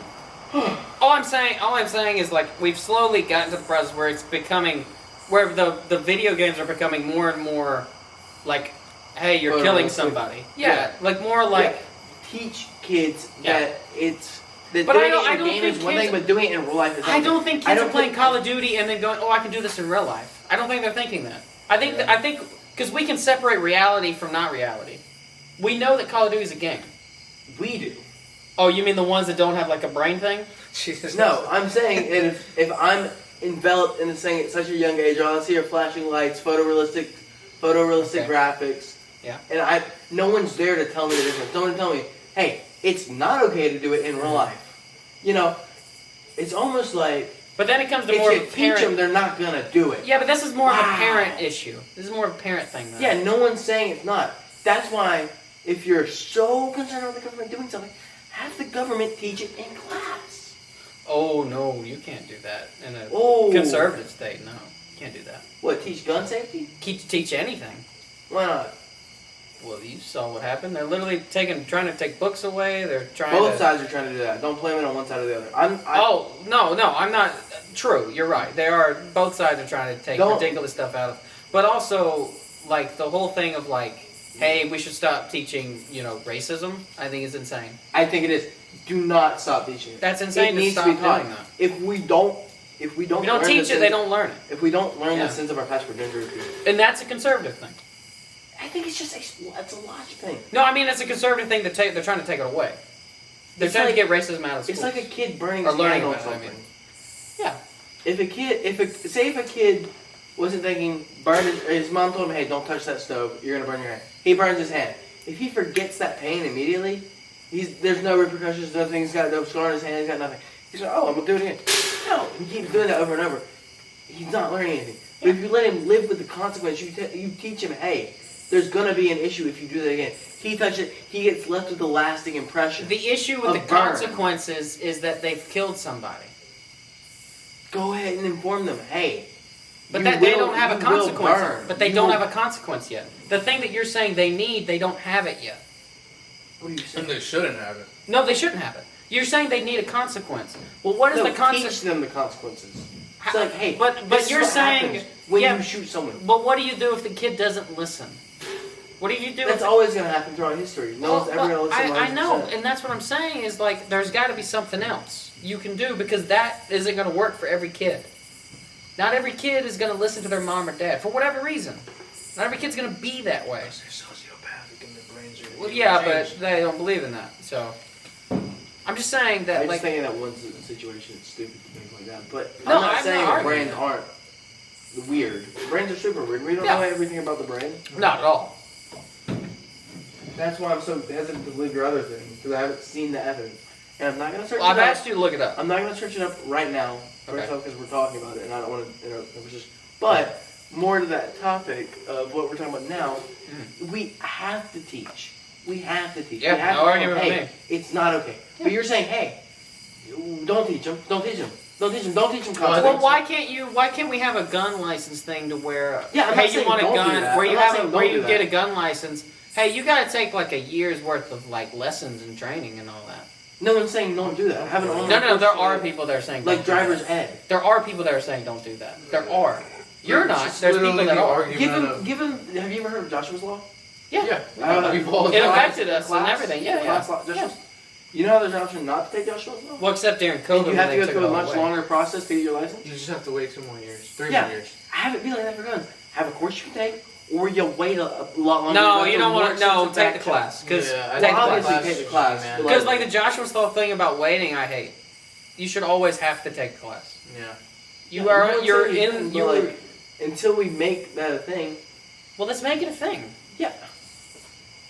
All I'm saying is like we've slowly gotten to the process where it's becoming, where the video games are becoming more and more, like, hey, you're killing somebody. Yeah, like more like. Yeah. Teach kids Yeah. that it's. That But doing I it in don't a game think is one kids- thing, but doing it in real life is I something. don't think kids are playing Call of Duty and then going, oh, I can do this in real life. I don't think they're thinking that. I think because we can separate reality from not reality. We know that Call of Duty is a game. We do. Oh, you mean the ones that don't have like a brain thing? Jesus. No, I'm saying if I'm enveloped in this thing at such a young age, all I see are flashing lights, photorealistic Okay. graphics. Yeah. And no one's there to tell me the difference. No one tell me, hey, it's not okay to do it in real life. You know, it's almost like But then it comes to if more you of a teach parent. them, they're not gonna do it. Yeah, but this is more of a Wow. parent issue. This is more of a parent thing, though. Yeah, no one's saying it's not. That's why, if you're so concerned about the government doing something, have the government teach it in class. Oh no, you can't do that in a Oh. conservative state. No. Can't do that. What, teach gun safety? Teach anything. Why not? Well, you saw what happened. They're literally trying to take books away. They're trying Both to... sides are trying to do that. Don't blame it on one side or the other. Oh, no, I'm not... True, you're right. They are... Both sides are trying to take ridiculous stuff out of... But also, like, the whole thing of, like, hey, we should stop teaching, racism, I think is insane. I think it is. Do not stop teaching it. That's insane to needs stop to be taught. doing that. If we don't If we don't teach it, they don't learn it. If we don't learn Yeah. the sins of our past, we're dangerous people. And that's a conservative thing. I think it's just it's a logic thing. No, I mean, it's a conservative thing to take. They're trying to take it away. They're It's trying like- to get racism out of schools. It's like a kid burning Or his learning hand on about it, I something. mean. Yeah. Say if a kid wasn't thinking, his mom told him, hey, don't touch that stove, you're gonna burn your hand. He burns his hand. If he forgets that pain immediately, there's no repercussions, nothing. He's got no scar on his hand. He's got nothing. He's like, oh, I'm gonna do it again. No, he keeps doing that over and over. He's not learning anything. But if you let him live with the consequence, you teach him, hey, there's gonna be an issue if you do that again. He touches it, he gets left with a lasting impression. The issue with A the burn. consequences is that they've killed somebody. Go ahead and inform them, hey. But you that they will- don't have a you will consequence. burn. But they You don't will- have a consequence yet. The thing that you're saying they need, they don't have it yet. What are you And saying? they shouldn't have it. No, they shouldn't have it. You're saying they need a consequence. Well, what is No, the consequence? teach them the consequences. It's like, hey, But this is you're what saying happens when yeah, you shoot someone. But what do you do if the kid doesn't listen? What do you do? That's if always going to happen throughout history. No one's ever going to listen. I know, 100%. and that's what I'm saying is like there's got to be something else you can do because that isn't going to work for every kid. Not every kid is going to listen to their mom or dad for whatever reason. Not every kid's going to be that way. They're sociopathic and their brains are. Well, yeah, but they don't believe in that. So I'm just saying that I'm like just thinking that one situation is stupid to think like that. But No, I'm not I'm saying not that brains arguing aren't weird. Brains are super weird. We don't Yeah. know everything about the brain. not at all. That's why I'm so hesitant to believe your other thing, because I haven't seen the evidence. And I'm not going to search Well, I've it up. asked you to look it up. I'm not going to search it up right now, Okay. because we're talking about it, and I don't want to interrupt the conversation. But more to that topic of what we're talking about now, we have to teach. We have to teach. Yeah, we have no to argument hey, with it's not okay. But you're saying, hey, don't teach them. Don't teach them. Don't teach them. Don't teach them Well, I Well, consequences. why can't we have a gun license thing to where Yeah, I'm hey, not you saying want a don't do gun that. where I'm you not have saying where don't you do get that. a gun license. Hey, you got to take like a year's worth of like lessons and training and all that. No one's saying don't do that. Have an online No, there course are for it. people that are saying Like don't do that. driver's ed. There are people that are saying don't do that. There are. You're It's not. just There's people literally that the are. argument. Give him. Have you ever heard of Joshua's Law? Yeah. We've all It done affected us and Class? everything. Yeah, Class yeah. law, Joshua's. You know how there's an option not to take Joshua's Law? Well, except during COVID, And you when have they to go took through it a all much away. longer process to get your license? You just have to wait 2 more years, 3 Yeah. more years. Have it be like that for guns. Have a course you can take, or you wait a lot longer. No, go you through don't more want to. No, extensive take the back class because Yeah, I Well, take the obviously class. take the class. Man. but Because like the Joshua Thought thing about waiting, I hate. You should always have to take the class. Yeah. You are. I'm You're saying you can, in. but, You're. like, until we make that a thing. Well, let's make it a thing. Yeah.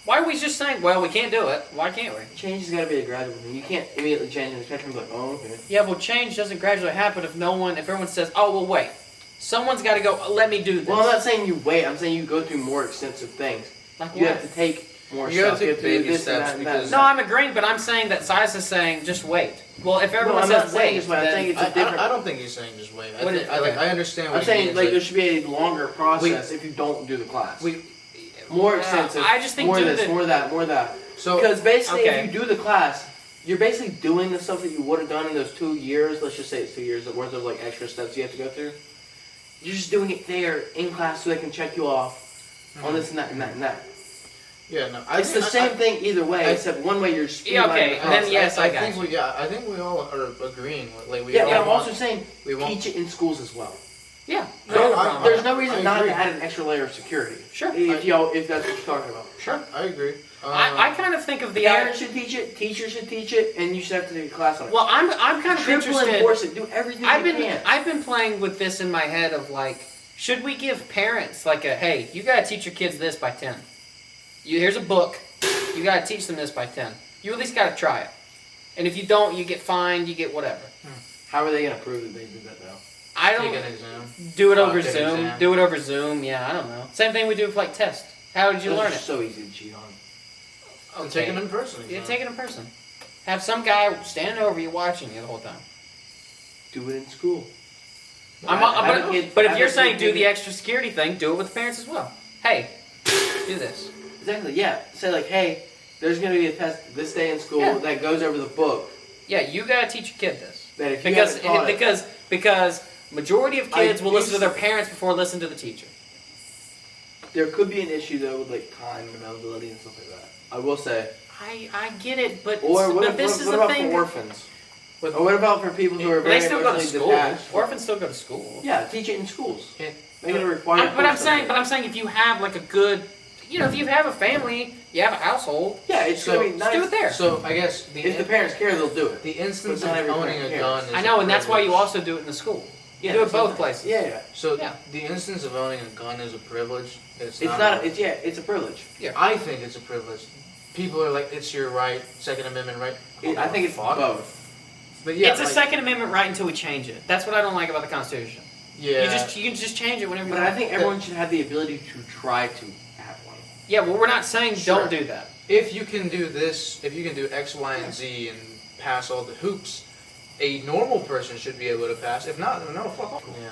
Why are we just saying, well, we can't do it? Why can't we? Change has got to be a gradual thing. You can't immediately change and expect them to be like, oh, okay. Yeah, well, change doesn't gradually happen if everyone says, oh, well, wait. Someone's got to go, let me do this. Well, I'm not saying you wait. I'm saying you go through more extensive things. Like You what? have to take more You gotta stuff. take you have to baby do this steps and that and because- that. No, I'm agreeing, but I'm saying that Silas is saying, just wait. Well, if No, everyone I'm not says saying wait, just wait. I'm then- saying it's a I different. don't think he's saying just wait. What is- okay. I understand what I'm he saying means. like there should be a longer process if you don't do the class. More Yeah, extensive. I just think more do this, the- more that, more that. So Because basically, okay. if you do the class, you're basically doing the stuff that you would have done in those 2 years. Let's just say it's 2 years worth of like extra steps you have to go through. You're just doing it there in class so they can check you off on this and that and that and that. yeah, no, It's the same thing either way, except one way you're Yeah, okay, streamlining and then the yes, I got think you. we I think we all are agreeing. Like we Yeah, all but I'm want- also saying we want- teach it in schools as well. Yeah. No, no I- problem. There's no reason I not agree. to add an extra layer of security. Sure. If that's what you're talking about. Sure. I agree. I kind of think of the Parents should teach it, teachers should teach it, and you should have to take a class on it. Well, I'm kind of Triple interested. enforce it. Do everything you can. I've been playing with this in my head of like, should we give parents like a hey, you gotta teach your kids this by 10. Here's a book, you gotta teach them this by 10. You at least gotta try it, and if you don't, you get fined, you get whatever. How are they going to prove that they did that though? I take don't an exam. do it Fuck over an Zoom. exam. Do it over Zoom. Yeah, I don't know. Same thing we do with like tests. How did you Those learn are it? so easy to cheat on. Take it in person. Yeah, take it in person. Have some guy standing over you watching you the whole time. Do it in school. But if you're saying do the extra security thing, do it with the parents as well. Hey, do this. Exactly, yeah. Say like, hey, there's going to be a test this day in school that goes over the book. Yeah, you gotta teach your kid this. That if you because majority of kids will listen to their parents before listening to the teacher. There could be an issue though with like time and availability and stuff like that. I will say. I get it, but this is the thing. For orphans? Or what about for people who are very they still go to emotionally school. detached? Orphans still go to school. Yeah, teach it in schools. Make it a requirement. But I'm saying if you have like a good, if you have a family, you have a household. Yeah, it's gonna be nice. Do it there. So I guess if the parents care, they'll do it. The instance of But not every owning a parent gun is I know, a and that's why you privilege. also do it in the school. Yeah, do it both places. Yeah. So Yeah. the instance of owning a gun is a privilege. It's not. It's a privilege. Yeah. I think it's a privilege. People are like, it's your right, Second Amendment right. I think it's both. But yeah, It's a Second Amendment right until we change it. That's what I don't like about the Constitution. Yeah. You can just change it whenever you But want. I think everyone should have the ability to try to have one. Yeah, well, we're not saying Sure. don't do that. If you can do this, if you can do X, Y, and Z and pass all the hoops, a normal person should be able to pass. If not, then no, fuck off. Yeah.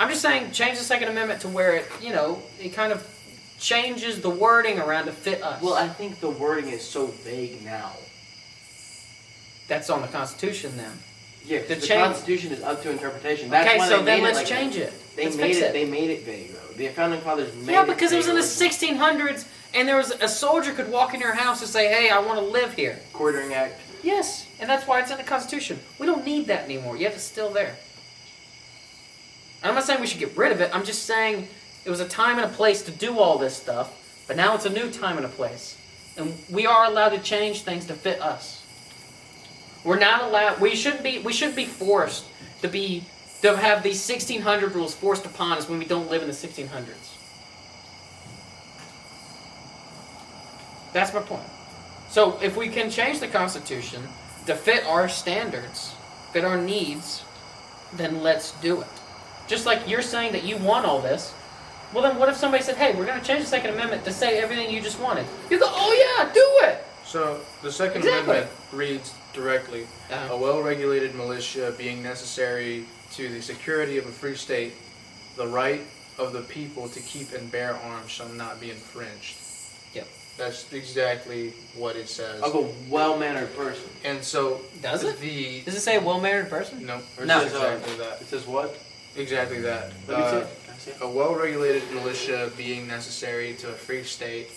I'm just saying change the Second Amendment to where it kind of changes the wording around to fit us. Well, I think the wording is so vague now. That's on the Constitution then. Yeah, The the change- Constitution is up to interpretation. That's Okay, why so they then made let's it like change that. it. They Let's made fix it. They made it vague though. The founding fathers made Yeah, it because it was in the vague. 1600s, and there was a soldier could walk in your house and say, "Hey, I want to live here." Quartering Act. Yes, and that's why it's in the Constitution. We don't need that anymore. Yet it's still there. And I'm not saying we should get rid of it. I'm just saying it was a time and a place to do all this stuff, but now it's a new time and a place, and we are allowed to change things to fit us. We're not allowed. We shouldn't be forced to have these 1600 rules forced upon us when we don't live in the 1600s. That's my point. So if we can change the Constitution to fit our standards, fit our needs, then let's do it. Just like you're saying that you want all this, well then what if somebody said, hey, we're going to change the Second Amendment to say everything you just wanted? You go, oh yeah, do it! So the Second Exactly. Amendment reads directly, a well-regulated militia being necessary to the security of a free state, the right of the people to keep and bear arms shall not be infringed. Yep. That's exactly what it says. Of a well-mannered person. And so Does it? The Does it say a well-mannered person? no, it No. says exactly that. It says what? Exactly that. Let me see it. Can I see it? A well-regulated militia being necessary to a free state,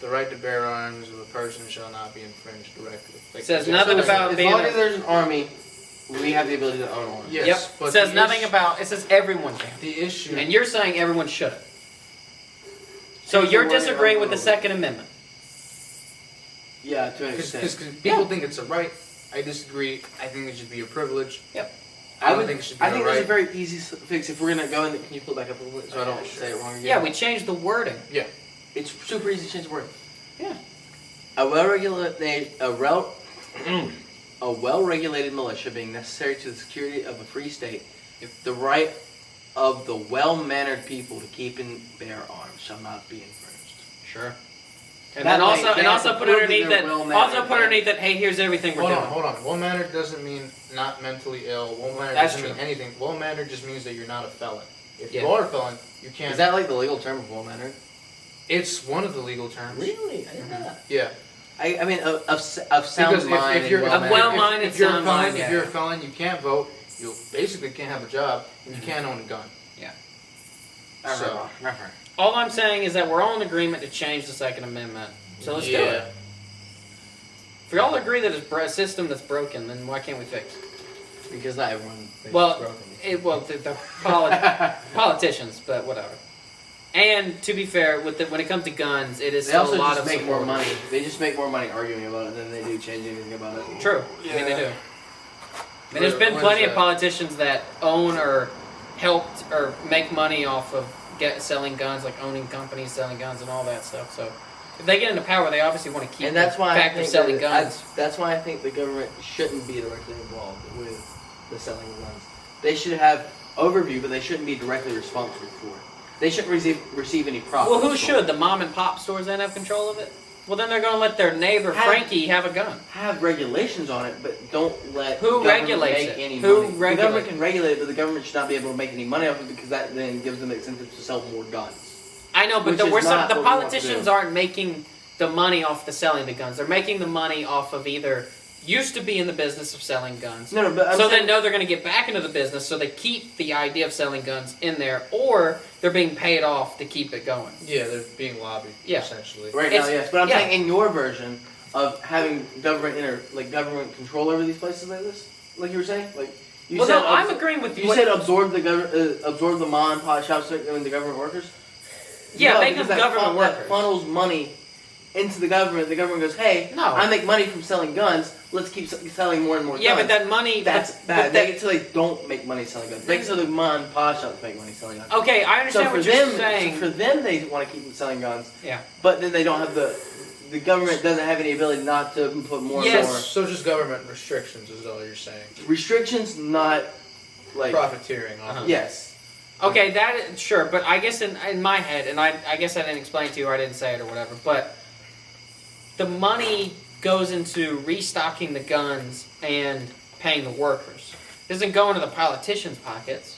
the right to bear arms of a person shall not be infringed directly. It says nothing about As being long a- as there's an army, we have the ability to own one. Yes, Yep. but It says the nothing issue- about. It says everyone can. The issue. And you're saying everyone shouldn't. So Change the you're wording disagreeing a with the little bit. Second Amendment. Yeah, to an Because extent. people think it's a right. I disagree. I think it should be a privilege. Yep. I don't think it should be I think a there's right. a very easy fix. If we're gonna go in, can you pull back up a little bit so I don't Sure. say it wrong again? Yeah, we changed the wording. It's super easy to change the word. Yeah. A well-regulated militia being necessary to the security of a free state, the right of the well-mannered people to keep and bear arms shall not be infringed. Sure. And That then way, also, they and have also to put prove that underneath they're that, well-mannered, also put right? underneath that, hey, here's everything we're Hold doing. on, hold on. Well-mannered doesn't mean not mentally ill. Well-mannered That's doesn't mean true. anything. Well-mannered just means that you're not a felon. If Yeah. you are a felon, you can't. Is that like the legal term of well-mannered? It's one of the legal terms. Really? I didn't know that. Yeah. I mean, of sound Because mind. if you're and Of well-minded, if you're a sound felon, mind, if yeah. you're a felon, you can't vote. You basically can't have a job, and you can't own a gun. So- All I'm saying is that we're all in agreement to change the Second Amendment. So let's do it. If we all agree that it's a system that's broken, then why can't we fix it? Because not everyone thinks Well, it's broken. the politicians, but whatever. And to be fair, when it comes to guns, it is They still also a lot just of make more support. money. They just make more money arguing about it than they do changing anything about it. True. I mean, they do. And there's been What plenty is of that? politicians that own or helped or make money off of selling guns, like owning companies, selling guns, and all that stuff. So if they get into power, they obviously want to keep And that's the why I fact of think selling that- guns. that's why I think the government shouldn't be directly involved with the selling of guns. They should have overview, but they shouldn't be directly responsible for it. They shouldn't receive any profit. Well, who should? The mom and pop stores then have control of it? Well, then they're going to let their neighbor Frankie have a gun. Have regulations on it, but don't let Who the government regulates make it? any Who money. The regulates government can regulate it, but the government should not be able to make any money off it because that then gives them the incentive to sell more guns. I know, but Which the is not the what we want to politicians do. aren't making the money off the selling the guns. They're making the money off of either used to be in the business of selling guns. No, but I'm so saying, they know they're going to get back into the business, so they keep the idea of selling guns in there, or they're being paid off to keep it going. Yeah, they're being lobbied, Yeah. essentially. right now, it's- yes. But I'm yeah. saying in your version of having government control over these places like this, like you were saying, like you Well, said. no, I'm agreeing with You what- said absorb the mom and pop shops and the government workers. Yeah, No, make them because that government that workers. funnels money into the government. The government goes, "Hey, No. I make money from selling guns. Let's keep selling more and more Yeah, guns." but that money... That's but bad. that- Make it so they don't make money selling guns. Make it so the mom and pop shops make money selling guns. Okay, I So understand for what you're them, saying. for them, they want to keep selling guns. Yeah. But then they don't have the government doesn't have any ability not to put more Yes. and more So just government restrictions is all you're saying. restrictions, not like Profiteering off of yes. Okay, that sure, but I guess in my head, and I guess I didn't explain to you, or I didn't say it or whatever, but the money goes into restocking the guns and paying the workers. It doesn't go into the politicians' pockets.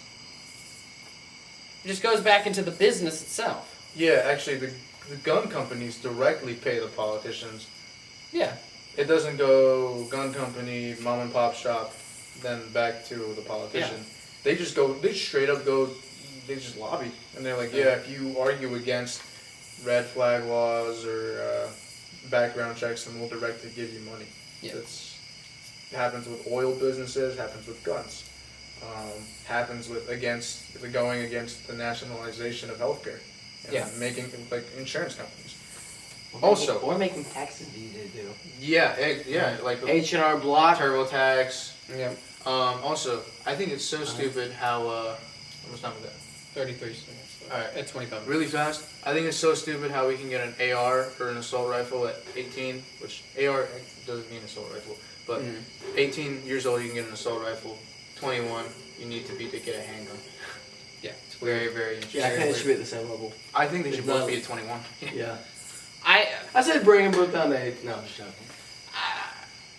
It just goes back into the business itself. Yeah, actually, the gun companies directly pay the politicians. Yeah. It doesn't go gun company, mom and pop shop, then back to the politician. They just go, they straight up go, they just lobby. And they're like, yeah, if you argue against red flag laws or background checks, then we'll directly give you money. Yeah. That's happens with oil businesses, happens with guns. Happens with going against the nationalization of healthcare. And Yeah. making, like, insurance companies. Or making taxes easy to do. Yeah, like H&R Block. TurboTax. Yeah. Also, I think it's so stupid how what's time is that? 33 seconds. Alright. At 25. Really fast. I think it's so stupid how we can get an AR or an assault rifle at 18, which AR doesn't mean assault rifle, but 18 years old you can get an assault rifle. 21, you need to be to get a handgun. Yeah. It's very, very interesting. Yeah, I think it should be at the same level. I think they should It's both not- be at 21. Yeah. I I said bring them both down to 8. No, I'm just joking.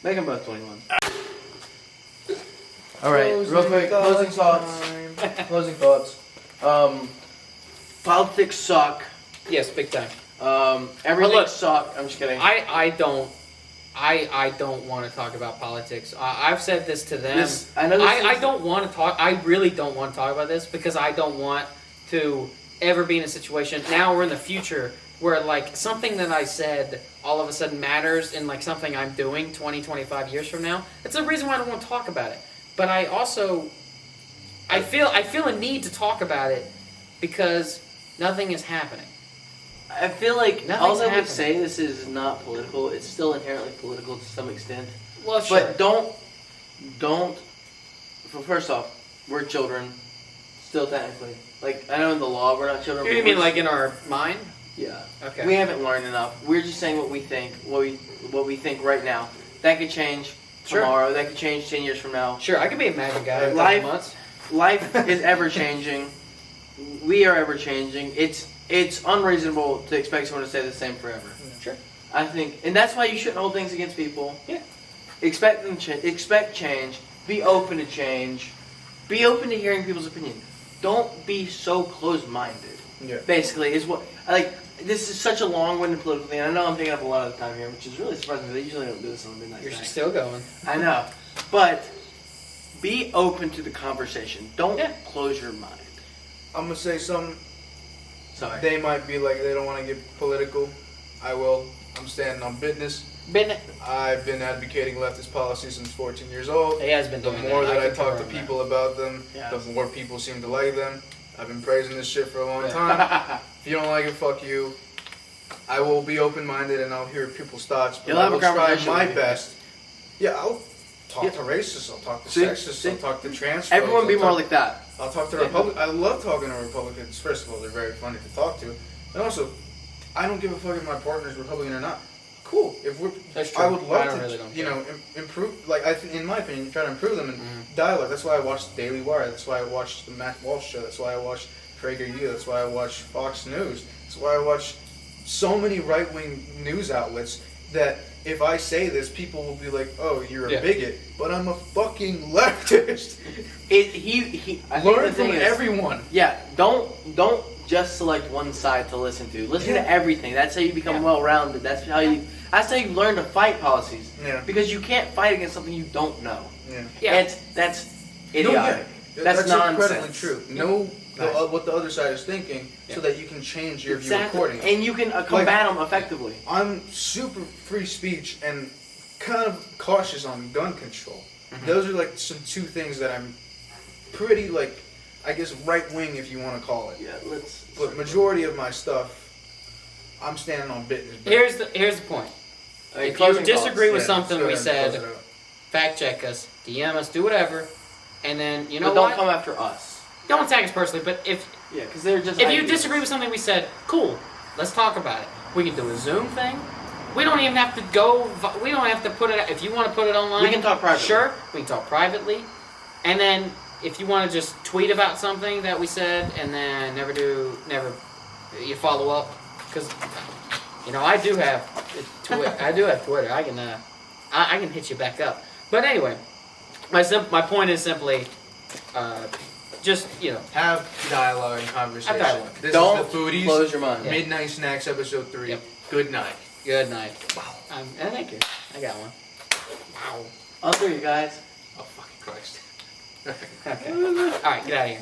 Make them both 21. Alright, real quick, closing thoughts. Closing thoughts. Politics suck. yes, big time. Everything look, suck. I'm just kidding. I don't want to talk about politics. I've said this to them. I don't want to talk. I really don't want to talk about this because I don't want to ever be in a situation now or in the future where like something that I said all of a sudden matters in like something I'm doing 20, 25 years from now. That's the reason why I don't want to talk about it. But I also I feel a need to talk about it because nothing is happening. I feel like Nothing's all I happening. would say this is not political. It's still inherently political to some extent. Well, sure. But don't. First off, we're children, still technically. Like I know in the law we're not children. You but mean we're- like in our mind? Yeah. Okay. We haven't learned enough. We're just saying what we think. What we think right now. That could change Sure. tomorrow. That could change 10 years from now. Sure, I could be a magic guy in a Life- couple months. Life is ever changing. We are ever changing. It's unreasonable to expect someone to stay the same forever. Sure. I think, and that's why you shouldn't hold things against people. Yeah. Expect change. Be open to change. Be open to hearing people's opinion. Don't be so closed-minded. Yeah. Basically, is what I like. This is such a long-winded political thing. I know I'm taking up a lot of the time here, which is really surprising. They usually don't do this on the midnight. You're snack. still going. I know, but be open to the conversation. Don't Yeah. close your mind. I'm gonna say something. Sorry. They might be like they don't want to get political. I will. I'm standing on business. Been I've been advocating leftist policy since 14 years old. he has been The doing more that I can talk to confirm people about them, Yes. the more people seem to like them. I've been praising this shit for a long time. If you don't like it, fuck you. I will be open-minded and I'll hear people's thoughts, but You'll I have a will try conversation my with you. best. Yeah, I'll talk Yeah. to racists. I'll talk to See? sexists. See? I'll talk to trans. Everyone folks, be I'll more talk- like that. I'll talk to Yeah. Republicans. I love talking to Republicans. First of all, they're very funny to talk to, and also, I don't give a fuck if my partner's Republican or not. Cool. If we're, That's true. I would love I don't to, really don't you care. know, improve. Like in my opinion, try to improve them in dialogue. That's why I watched Daily Wire. That's why I watched the Matt Walsh show. That's why I watched PragerU. That's why I watch Fox News. That's why I watch so many right-wing news outlets that if I say this, people will be like, "Oh, you're a Yeah. bigot," but I'm a fucking leftist. I think Learn the thing from is, everyone. Yeah, don't just select one side to listen to. Listen Yeah. to everything. That's how you become Yeah. well-rounded. That's how you learn to fight policies. Yeah. Because you can't fight against something you don't know. Yeah. Yeah. That's idiotic. No, That's incredibly nonsense. true. Know Nice. what the other side is thinking, so that you can change your view Exactly. accordingly. And you can combat them effectively. I'm super free speech and kind of cautious on gun control. Those are like some two things that I'm pretty like, I guess right wing if you want to call it. Yeah, let's. But majority of my stuff, I'm standing on business. Here's the point. Okay, If you closing disagree thoughts. with Yeah, something let's go we ahead and said, close it out. fact check us, DM us, do whatever, and then you know But don't what? come after us. Don't attack us personally, but if Yeah, because they're just. you ideas. disagree with something we said, cool, let's talk about it. We can do a Zoom thing. We don't even have to go. We don't have to put it. If you want to put it online, We can talk privately. Sure, we can talk privately, and then if you want to just tweet about something that we said, and then never you follow up, because I do have Twitter. I do have Twitter. I can hit you back up. But anyway, my point is simply, just Have dialogue and conversation. Have dialogue. This Don't is the Foodies close your mind. Yeah. Midnight Snacks episode 3. Yep. Good night. good night. Wow. Thank you. I got one. Wow. I'll throw you guys. Oh fucking Christ. Okay. All right, get out of here.